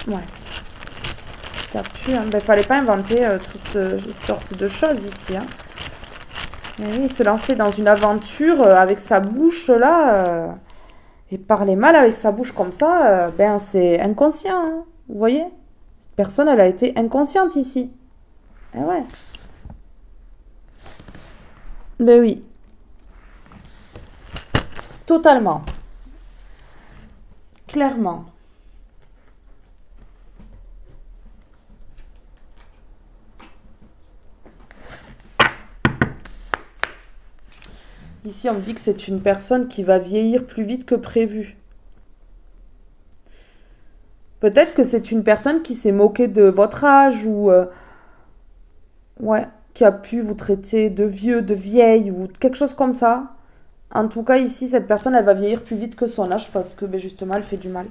ouais. Ça pue. Hein. Fallait pas inventer toutes sortes de choses ici. Hein. Mais oui, se lancer dans une aventure avec sa bouche, là... et parler mal avec sa bouche comme ça, c'est inconscient. Hein. Vous voyez? Cette personne, elle a été inconsciente ici. Eh ouais. Ben oui. Totalement. Clairement. Ici, on me dit que c'est une personne qui va vieillir plus vite que prévu. Peut-être que c'est une personne qui s'est moquée de votre âge ou... qui a pu vous traiter de vieux, de vieille ou quelque chose comme ça. En tout cas, ici, cette personne, elle va vieillir plus vite que son âge parce que, justement, elle fait du mal.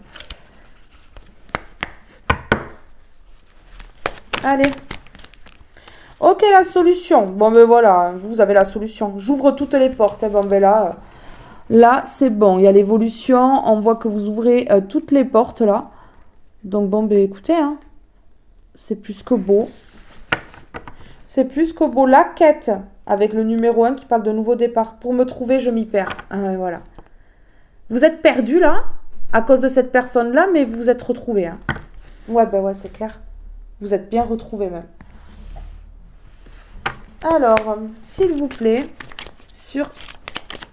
Allez. Ok, la solution. Bon, voilà, vous avez la solution. J'ouvre toutes les portes. Là, Là, c'est bon. Il y a l'évolution. On voit que vous ouvrez toutes les portes, là. Donc, bon, ben écoutez, hein. C'est plus que beau. C'est plus que beau. La quête, avec le numéro 1 qui parle de nouveau départ. Pour me trouver, je m'y perds. Voilà. Vous êtes perdu, là, à cause de cette personne-là, mais vous vous êtes retrouvés, hein. Ouais, ben ouais, c'est clair. Vous êtes bien retrouvés, même. Alors, s'il vous plaît, sur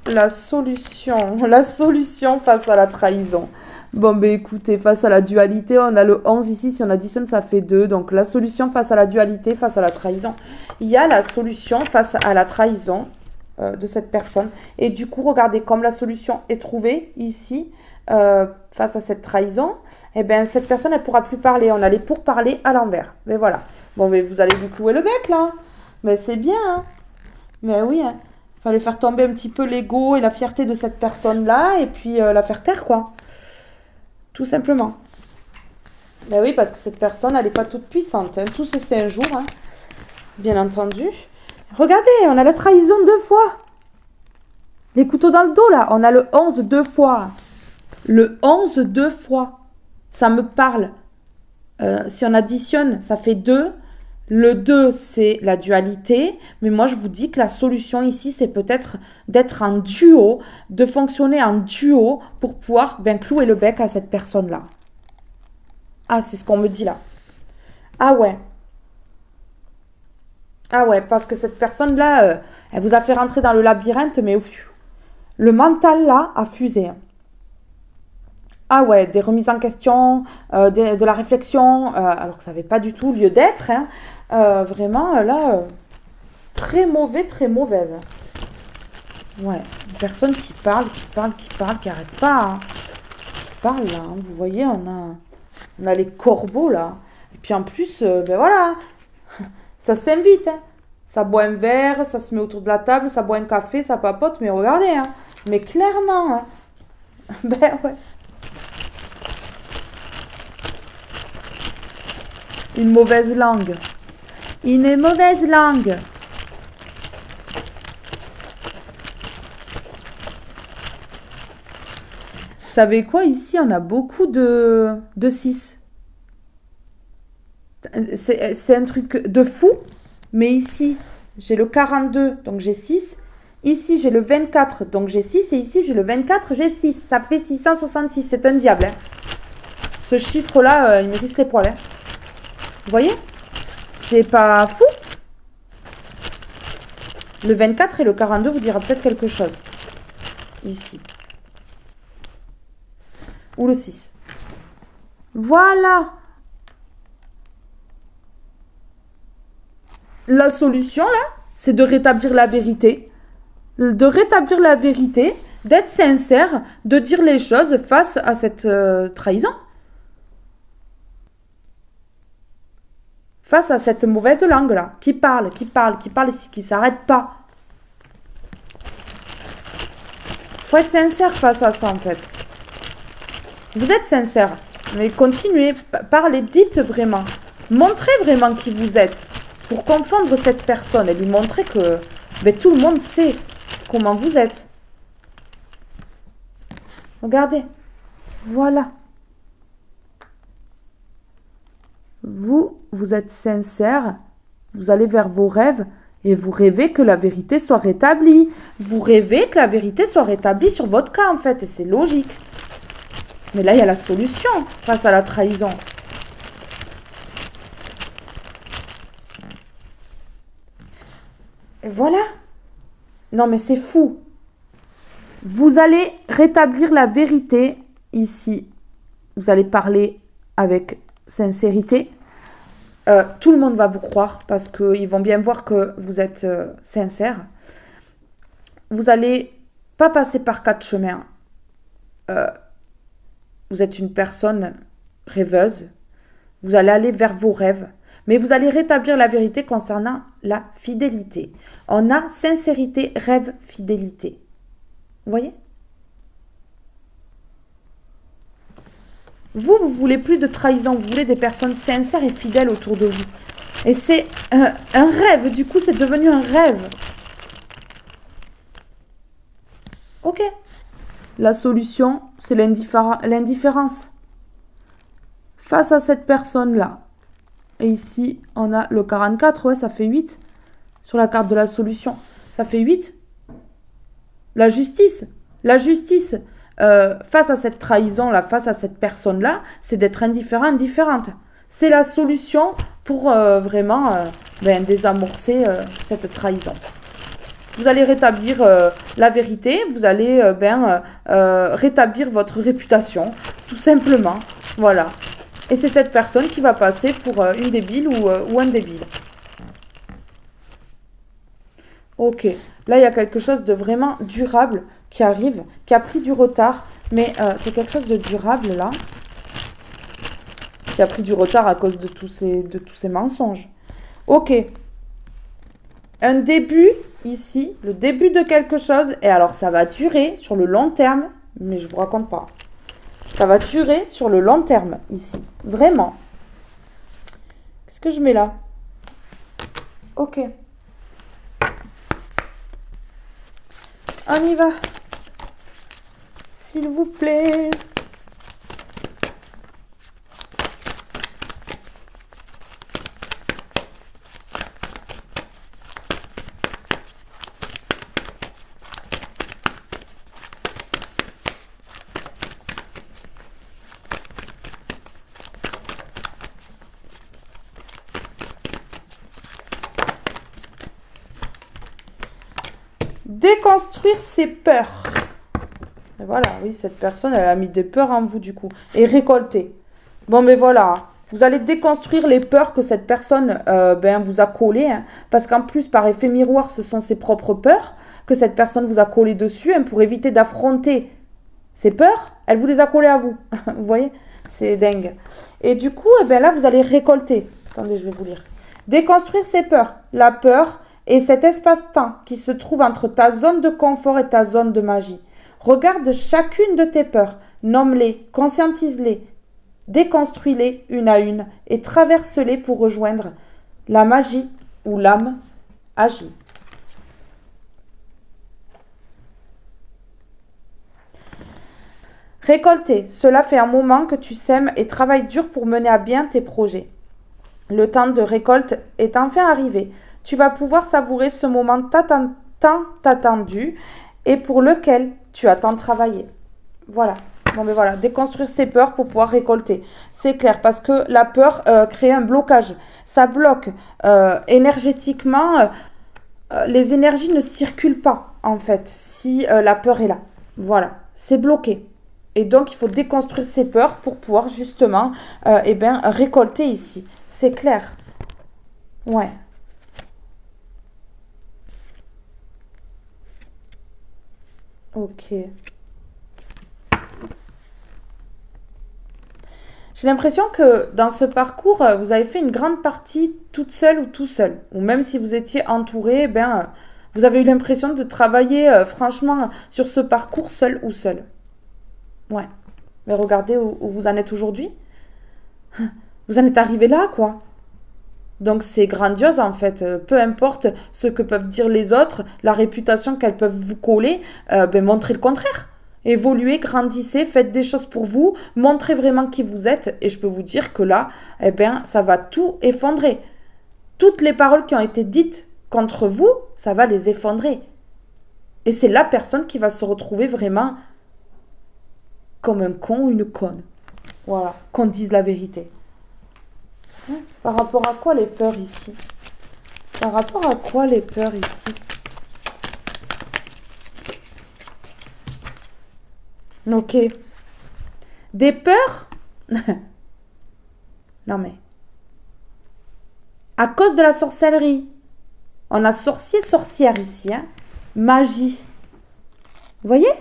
la solution face à la trahison. Bon, ben écoutez, face à la dualité, on a le 11 ici, si on additionne, ça fait 2. Donc, la solution face à la dualité, face à la trahison. Il y a la solution face à la trahison de cette personne. Et du coup, regardez, comme la solution est trouvée ici, face à cette trahison, eh bien, cette personne, elle ne pourra plus parler. On a les pourparlers à l'envers. Mais voilà. Bon, mais vous allez lui clouer le bec, là. Mais c'est bien, hein. Mais oui, hein. Fallait faire tomber un petit peu l'ego et la fierté de cette personne-là, et puis la faire taire, quoi. Tout simplement. Ben oui, parce que cette personne, elle n'est pas toute puissante, hein. Tout se sait un jour, hein. Bien entendu. Regardez, on a la trahison 2 fois. Les couteaux dans le dos, là. On a le 11 2 fois. Le 11 2 fois. Ça me parle. Si on additionne, ça fait 2. Le 2, c'est la dualité. Mais moi, je vous dis que la solution ici, c'est peut-être d'être en duo, de fonctionner en duo pour pouvoir clouer le bec à cette personne-là. Ah, c'est ce qu'on me dit là. Ah ouais. Ah ouais, parce que cette personne-là, elle vous a fait rentrer dans le labyrinthe, mais le mental, là, a fusé. Ah ouais, des remises en question, de la réflexion, alors que ça n'avait pas du tout lieu d'être. Hein. Vraiment, là, très mauvais, très mauvaise. Ouais, une personne qui parle, qui n'arrête pas. Hein. Qui parle, là. Hein. Vous voyez, on a les corbeaux, là. Et puis en plus, ben voilà, ça s'invite. Hein. Ça boit un verre, ça se met autour de la table, ça boit un café, ça papote, mais regardez. Hein. Mais clairement, hein. Ben ouais. Une mauvaise langue. Une mauvaise langue. Vous savez quoi, ici, on a beaucoup de 6. C'est un truc de fou. Mais ici, j'ai le 42, donc j'ai 6. Ici, j'ai le 24, donc j'ai 6. Et ici, j'ai le 24, j'ai 6. Ça fait 666. C'est un diable. Hein. Ce chiffre-là, il me risque les poils. Hein. Vous voyez? C'est pas fou. Le 24 et le 42 vous dira peut-être quelque chose. Ici. Ou le 6. Voilà. La solution, là, c'est de rétablir la vérité. De rétablir la vérité, d'être sincère, de dire les choses face à cette trahison. Face à cette mauvaise langue-là, qui parle, qui s'arrête pas. Faut être sincère face à ça, en fait. Vous êtes sincère, mais continuez, parlez, dites vraiment. Montrez vraiment qui vous êtes, pour confondre cette personne et lui montrer que tout le monde sait comment vous êtes. Regardez, voilà. Vous êtes sincère, vous allez vers vos rêves et vous rêvez que la vérité soit rétablie. Vous rêvez que la vérité soit rétablie sur votre cas, en fait, et c'est logique. Mais là, il y a la solution face à la trahison. Et voilà. Non, mais c'est fou. Vous allez rétablir la vérité ici. Vous allez parler avec sincérité. Tout le monde va vous croire parce qu'ils vont bien voir que vous êtes sincère. Vous n'allez pas passer par 4 chemins. Vous êtes une personne rêveuse. Vous allez aller vers vos rêves. Mais vous allez rétablir la vérité concernant la fidélité. On a sincérité, rêve, fidélité. Vous voyez ? Vous voulez plus de trahison, vous voulez des personnes sincères et fidèles autour de vous. Et c'est un rêve, du coup c'est devenu un rêve. Ok, La solution, c'est l'indifférence. Face à cette personne-là. Et ici, on a le 44, ouais, ça fait 8. Sur la carte de la solution, ça fait 8. La justice. La justice, face à cette trahison-là, face à cette personne-là, c'est d'être indifférent, indifférente. C'est la solution pour vraiment désamorcer cette trahison. Vous allez rétablir la vérité, vous allez rétablir votre réputation, tout simplement. Voilà. Et c'est cette personne qui va passer pour une débile ou un débile. Ok. Là, il y a quelque chose de vraiment durable qui arrive, qui a pris du retard. Mais c'est quelque chose de durable, là. Qui a pris du retard à cause de tous ces mensonges. Ok. Un début, ici, le début de quelque chose. Et alors, ça va durer sur le long terme. Mais je ne vous raconte pas. Ça va durer sur le long terme, ici. Vraiment. Qu'est-ce que je mets là? Ok. On y va. S'il vous plaît. Déconstruire ses peurs. Et voilà, oui, cette personne, elle a mis des peurs en vous, du coup. Et récolter. Bon, mais voilà. Vous allez déconstruire les peurs que cette personne vous a collées. Hein, parce qu'en plus, par effet miroir, ce sont ses propres peurs que cette personne vous a collées dessus. Hein, pour éviter d'affronter ses peurs, elle vous les a collées à vous. Vous voyez? C'est dingue. Et du coup, là, vous allez récolter. Attendez, je vais vous lire. Déconstruire ses peurs. La peur et cet espace-temps qui se trouve entre ta zone de confort et ta zone de magie. Regarde chacune de tes peurs, nomme-les, conscientise-les, déconstruis-les une à une et traverse-les pour rejoindre la magie où l'âme agit. Récolter, cela fait un moment que tu sèmes et travailles dur pour mener à bien tes projets. Le temps de récolte est enfin arrivé. Tu vas pouvoir savourer ce moment tant attendu et pour lequel tu as tant travaillé. Voilà. Bon, mais voilà, déconstruire ses peurs pour pouvoir récolter. C'est clair, parce que la peur crée un blocage. Ça bloque énergétiquement. Les énergies ne circulent pas, en fait, si la peur est là. Voilà, c'est bloqué. Et donc, il faut déconstruire ses peurs pour pouvoir justement récolter ici. C'est clair. Ouais. Ok. J'ai l'impression que dans ce parcours, vous avez fait une grande partie toute seule ou tout seul. Ou même si vous étiez entouré, vous avez eu l'impression de travailler franchement sur ce parcours seul ou seul. Ouais. Mais regardez où vous en êtes aujourd'hui. Vous en êtes arrivé là, quoi. Donc c'est grandiose en fait, peu importe ce que peuvent dire les autres, la réputation qu'elles peuvent vous coller, montrez le contraire. Évoluez, grandissez, faites des choses pour vous, montrez vraiment qui vous êtes et je peux vous dire que là, ça va tout effondrer. Toutes les paroles qui ont été dites contre vous, ça va les effondrer. Et c'est la personne qui va se retrouver vraiment comme un con ou une conne. Voilà, qu'on dise la vérité. Par rapport à quoi les peurs ici? Par rapport à quoi les peurs ici? Ok. Des peurs? Non mais. À cause de la sorcellerie. On a sorcier, sorcière ici. Hein? Magie. Vous voyez?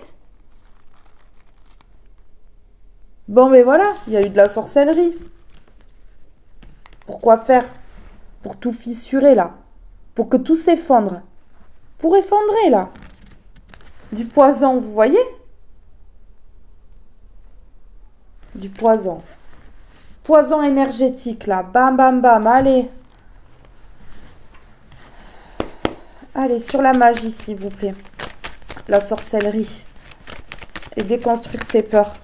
Bon mais voilà, il y a eu de la sorcellerie. Pourquoi faire? Pour tout fissurer là. Pour que tout s'effondre. Pour effondrer là. Du poison, vous voyez? Du poison. Poison énergétique là. Bam, bam, bam. Allez. Allez, sur la magie s'il vous plaît. La sorcellerie. et déconstruire ses peurs.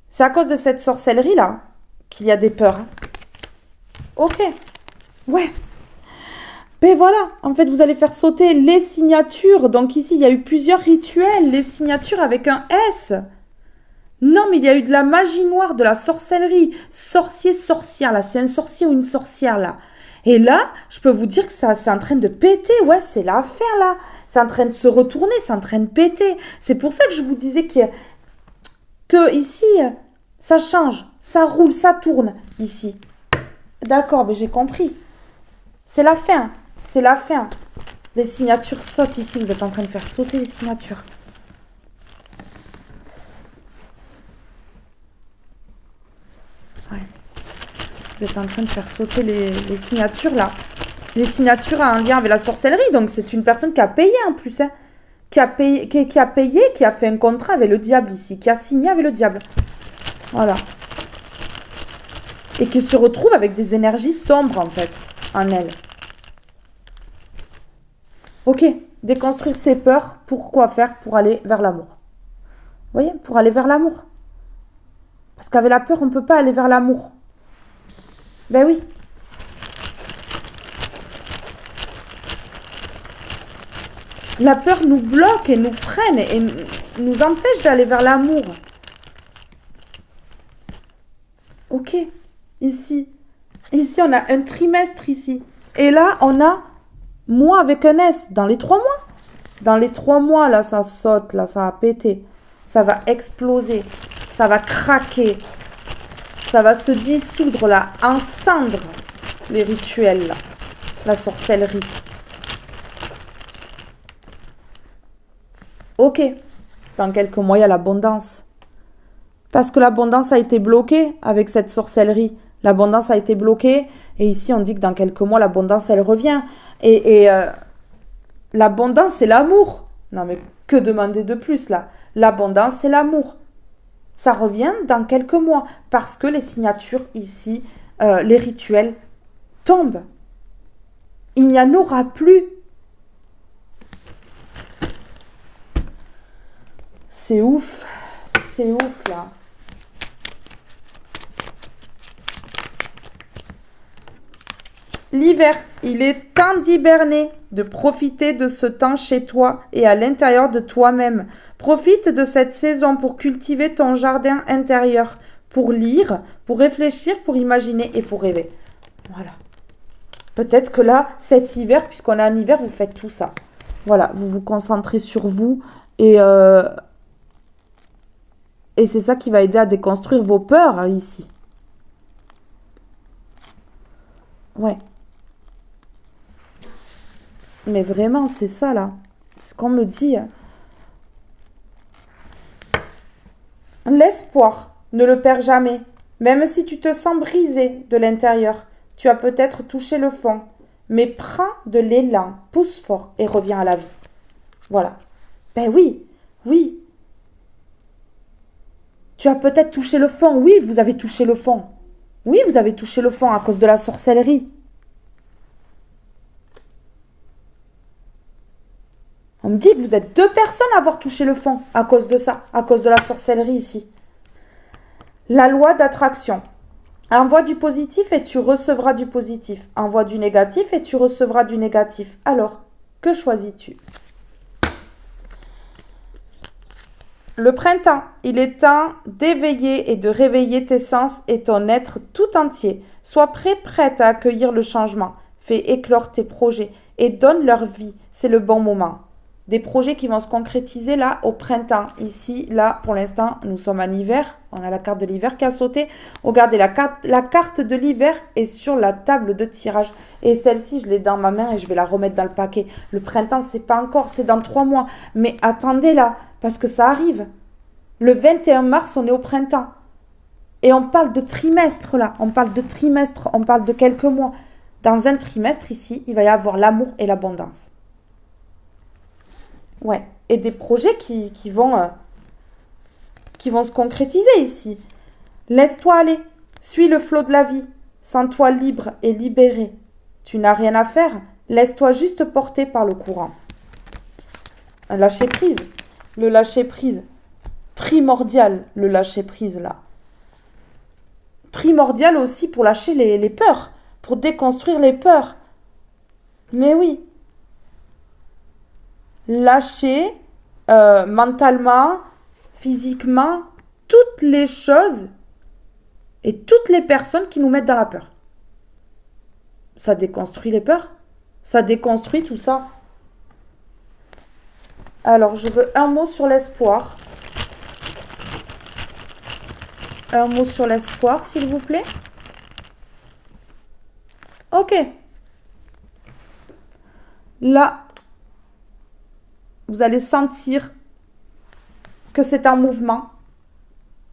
C'est à cause de cette sorcellerie-là qu'il y a des peurs. Hein. Ok. Ouais. Ben voilà, en fait, vous allez faire sauter les signatures. Donc ici, il y a eu plusieurs rituels. Les signatures avec un S. Non, mais il y a eu de la magie noire, de la sorcellerie. Sorcier, sorcière, là. C'est un sorcier ou une sorcière, là. Et là, je peux vous dire que ça, c'est en train de péter. Ouais, c'est l'affaire, là. C'est en train de se retourner, c'est en train de péter. C'est pour ça que je vous disais que ici, ça change, ça roule, ça tourne, ici. D'accord, mais j'ai compris. C'est la fin, c'est la fin. Les signatures sautent ici, vous êtes en train de faire sauter les signatures. Ouais. Vous êtes en train de faire sauter les signatures, là. Les signatures ont un lien avec la sorcellerie, donc c'est une personne qui a payé en plus, hein. Qui a payé, qui a fait un contrat avec le diable ici, qui a signé avec le diable. Voilà. Et qui se retrouve avec des énergies sombres, en fait, en elle. Ok, déconstruire ses peurs, pour quoi faire? Pour aller vers l'amour. Vous voyez? Pour aller vers l'amour. Parce qu'avec la peur, on ne peut pas aller vers l'amour. Ben oui. La peur nous bloque et nous freine et nous empêche d'aller vers l'amour. Ok, ici. Ici, on a un trimestre ici. Et là, on a mois avec un S dans les 3 mois. Dans les 3 mois, là, ça saute, là, ça va péter. Ça va exploser. Ça va craquer. Ça va se dissoudre, là, en cendres, les rituels, là. La sorcellerie. Ok, dans quelques mois, il y a l'abondance. Parce que l'abondance a été bloquée avec cette sorcellerie. L'abondance a été bloquée. Et ici, on dit que dans quelques mois, l'abondance, elle revient. Et l'abondance, c'est l'amour. Non, mais que demander de plus, là? L'abondance, c'est l'amour. Ça revient dans quelques mois. Parce que les signatures, ici, les rituels, tombent. Il n'y en aura plus. C'est ouf. C'est ouf, là. L'hiver, il est temps d'hiberner, de profiter de ce temps chez toi et à l'intérieur de toi-même. Profite de cette saison pour cultiver ton jardin intérieur, pour lire, pour réfléchir, pour imaginer et pour rêver. Voilà. Peut-être que là, cet hiver, puisqu'on est en hiver, vous faites tout ça. Voilà, vous vous concentrez sur vous et c'est ça qui va aider à déconstruire vos peurs ici. Ouais. Mais vraiment, c'est ça là. Ce qu'on me dit. L'espoir, ne le perds jamais. Même si tu te sens brisé de l'intérieur, tu as peut-être touché le fond. Mais prends de l'élan, pousse fort et reviens à la vie. Voilà. Ben oui, oui. Tu as peut-être touché le fond. Oui, vous avez touché le fond. Oui, vous avez touché le fond à cause de la sorcellerie. On me dit que vous êtes 2 personnes à avoir touché le fond à cause de ça, à cause de la sorcellerie ici. La loi d'attraction. Envoie du positif et tu recevras du positif. Envoie du négatif et tu recevras du négatif. Alors, que choisis-tu? Le printemps, il est temps d'éveiller et de réveiller tes sens et ton être tout entier. Sois prêt, prête à accueillir le changement. Fais éclore tes projets et donne leur vie. C'est le bon moment. Des projets qui vont se concrétiser là au printemps. Ici, là, pour l'instant, nous sommes en hiver. On a la carte de l'hiver qui a sauté. Regardez, la carte de l'hiver est sur la table de tirage. Et celle-ci, je l'ai dans ma main et je vais la remettre dans le paquet. Le printemps, c'est pas encore, c'est dans 3 mois. Mais attendez là, parce que ça arrive. Le 21 mars, on est au printemps. Et on parle de trimestre là. On parle de trimestre, on parle de quelques mois. Dans un trimestre ici, il va y avoir l'amour et l'abondance. Ouais, et des projets qui vont se concrétiser ici. Laisse-toi aller, suis le flot de la vie, sens-toi libre et libéré. Tu n'as rien à faire, laisse-toi juste porter par le courant. Lâcher prise. Le lâcher-prise. Primordial, le lâcher-prise, là. Primordial aussi pour lâcher les peurs. Pour déconstruire les peurs. Mais oui. Lâcher mentalement, physiquement, toutes les choses et toutes les personnes qui nous mettent dans la peur. Ça déconstruit les peurs. Ça déconstruit tout ça. Alors, je veux un mot sur l'espoir. Un mot sur l'espoir, s'il vous plaît. Ok. Là, vous allez sentir que c'est un mouvement,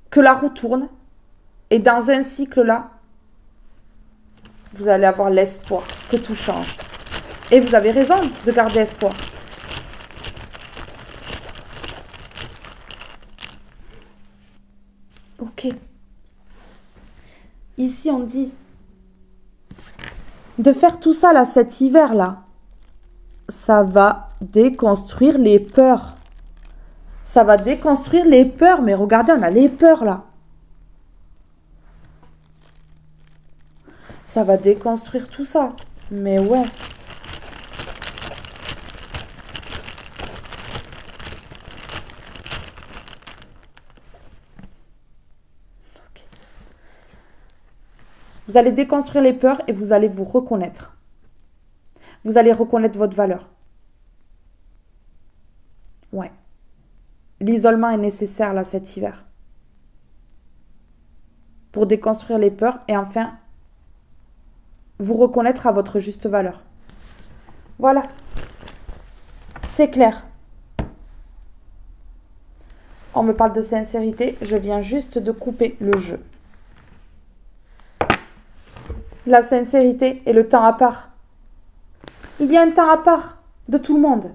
que la roue tourne. Et dans un cycle là, vous allez avoir l'espoir que tout change. Et vous avez raison de garder espoir. Ok. Ici, on dit de faire tout ça là, cet hiver là, ça va déconstruire les peurs. Ça va déconstruire les peurs. Mais regardez, on a les peurs là. Ça va déconstruire tout ça. Mais ouais. Vous allez déconstruire les peurs et vous allez vous reconnaître. Vous allez reconnaître votre valeur. Ouais. L'isolement est nécessaire là cet hiver. Pour déconstruire les peurs et enfin vous reconnaître à votre juste valeur. Voilà. C'est clair. On me parle de sincérité, je viens juste de couper le jeu. La sincérité et le temps à part. Il y a un temps à part de tout le monde.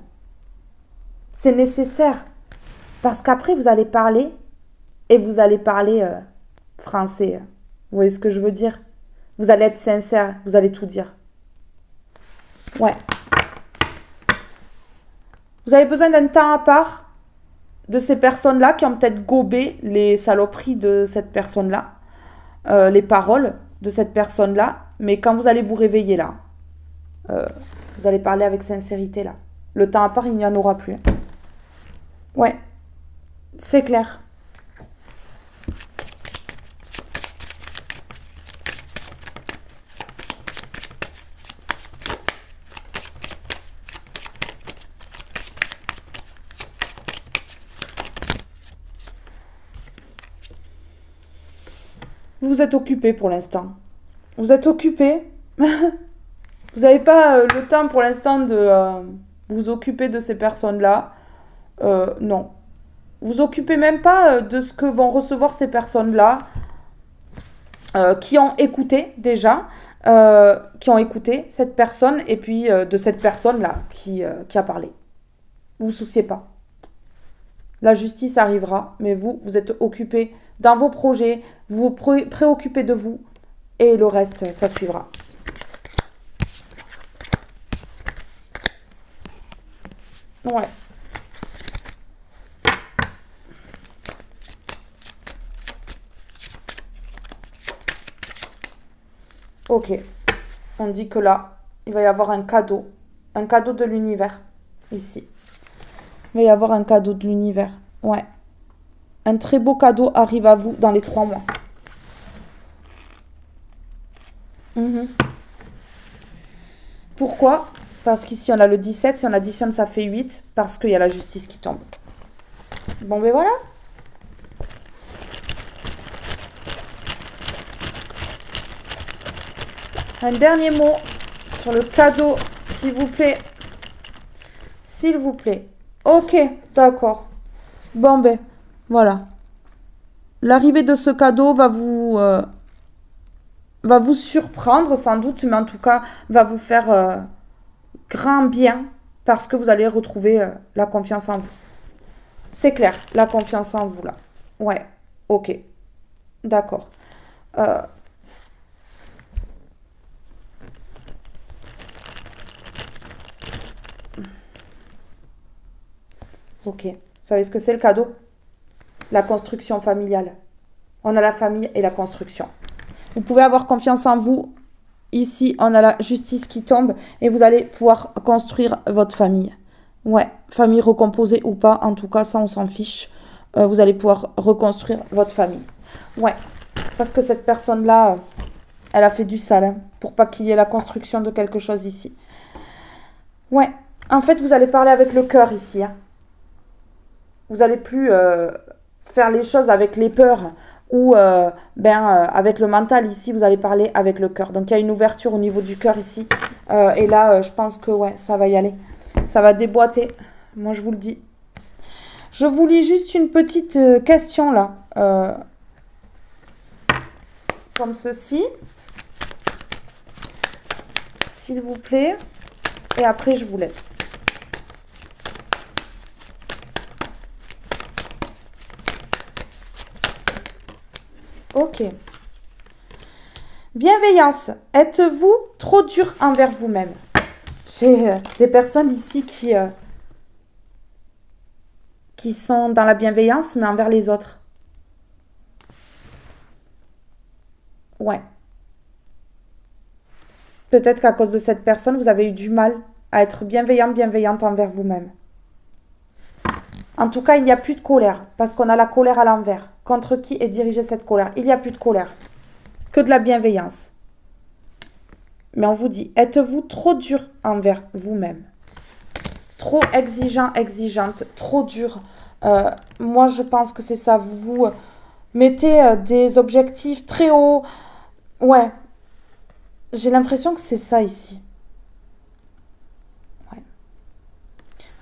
C'est nécessaire. Parce qu'après, vous allez parler et vous allez parler français. Vous voyez ce que je veux dire? Vous allez être sincère, vous allez tout dire. Ouais. Vous avez besoin d'un temps à part de ces personnes-là qui ont peut-être gobé les saloperies de cette personne-là, les paroles de cette personne-là. Mais quand vous allez vous réveiller là, vous allez parler avec sincérité là. Le temps à part, il n'y en aura plus. Ouais, c'est clair. Vous êtes occupé pour l'instant. Vous êtes occupé. Vous n'avez pas le temps pour l'instant de vous occuper de ces personnes-là. Non. Vous occupez même pas de ce que vont recevoir ces personnes-là qui ont écouté déjà, qui ont écouté cette personne et puis de cette personne-là qui a parlé. Vous vous souciez pas. La justice arrivera, mais vous êtes occupé dans vos projets, vous vous préoccupez de vous et le reste, ça suivra. Ouais. Ok. On dit que là, il va y avoir un cadeau de l'univers, ici. Il va y avoir un cadeau de l'univers, ouais. Un très beau cadeau arrive à vous dans les 3 mois. Pourquoi? Parce qu'ici, on a le 17. Si on additionne, ça fait 8. Parce qu'il y a la justice qui tombe. Bon, ben voilà. Un dernier mot sur le cadeau, s'il vous plaît. S'il vous plaît. Ok, d'accord. Bon, ben, voilà. L'arrivée de ce cadeau va vous surprendre sans doute, mais en tout cas, va vous faire grand bien parce que vous allez retrouver la confiance en vous. C'est clair, la confiance en vous, là. Ouais, ok. D'accord. Ok. savez ce que c'est le cadeau? La construction familiale. On a la famille et la construction. Vous pouvez avoir confiance en vous. Ici, on a la justice qui tombe et vous allez pouvoir construire votre famille. Ouais, famille recomposée ou pas, en tout cas, ça, on s'en fiche. Vous allez pouvoir reconstruire votre famille. Ouais, parce que cette personne-là, elle a fait du sale hein, pour pas qu'il y ait la construction de quelque chose ici. Ouais, en fait, vous allez parler avec le cœur ici. Hein. Vous n'allez plus faire les choses avec les peurs ou avec le mental. Ici, vous allez parler avec le cœur. Donc, il y a une ouverture au niveau du cœur ici. Et là, je pense que ouais, ça va y aller. Ça va déboîter. Moi, je vous le dis. Je vous lis juste une petite question là. Comme ceci. S'il vous plaît. Et après, je vous laisse. Ok. Bienveillance. Êtes-vous trop dur envers vous-même? J'ai des personnes ici qui sont dans la bienveillance, mais envers les autres. Ouais. Peut-être qu'à cause de cette personne, vous avez eu du mal à être bienveillante envers vous-même. En tout cas, il n'y a plus de colère, parce qu'on a la colère à l'envers. Contre qui est dirigée cette colère? Il n'y a plus de colère, que de la bienveillance. Mais on vous dit, êtes-vous trop dur envers vous-même? Trop exigeante, trop dur. Moi, je pense que c'est ça. Vous mettez des objectifs très hauts. Ouais. J'ai l'impression que c'est ça ici. Ouais.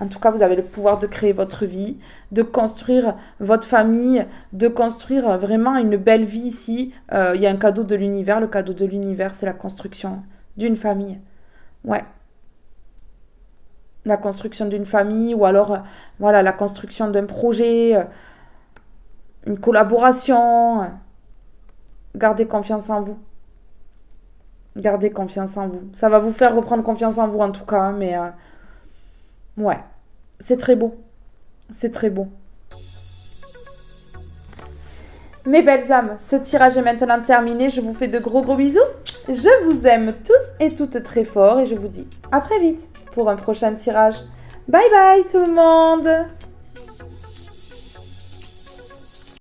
En tout cas, vous avez le pouvoir de créer votre vie, de construire votre famille, de construire vraiment une belle vie ici. Il y a un cadeau de l'univers. Le cadeau de l'univers, c'est la construction d'une famille. Ouais. La construction d'une famille ou alors voilà, la construction d'un projet, une collaboration. Gardez confiance en vous. Gardez confiance en vous. Ça va vous faire reprendre confiance en vous en tout cas, mais ouais, c'est très beau. C'est très beau. Mes belles âmes, ce tirage est maintenant terminé. Je vous fais de gros bisous. Je vous aime tous et toutes très fort et je vous dis à très vite pour un prochain tirage. Bye bye tout le monde!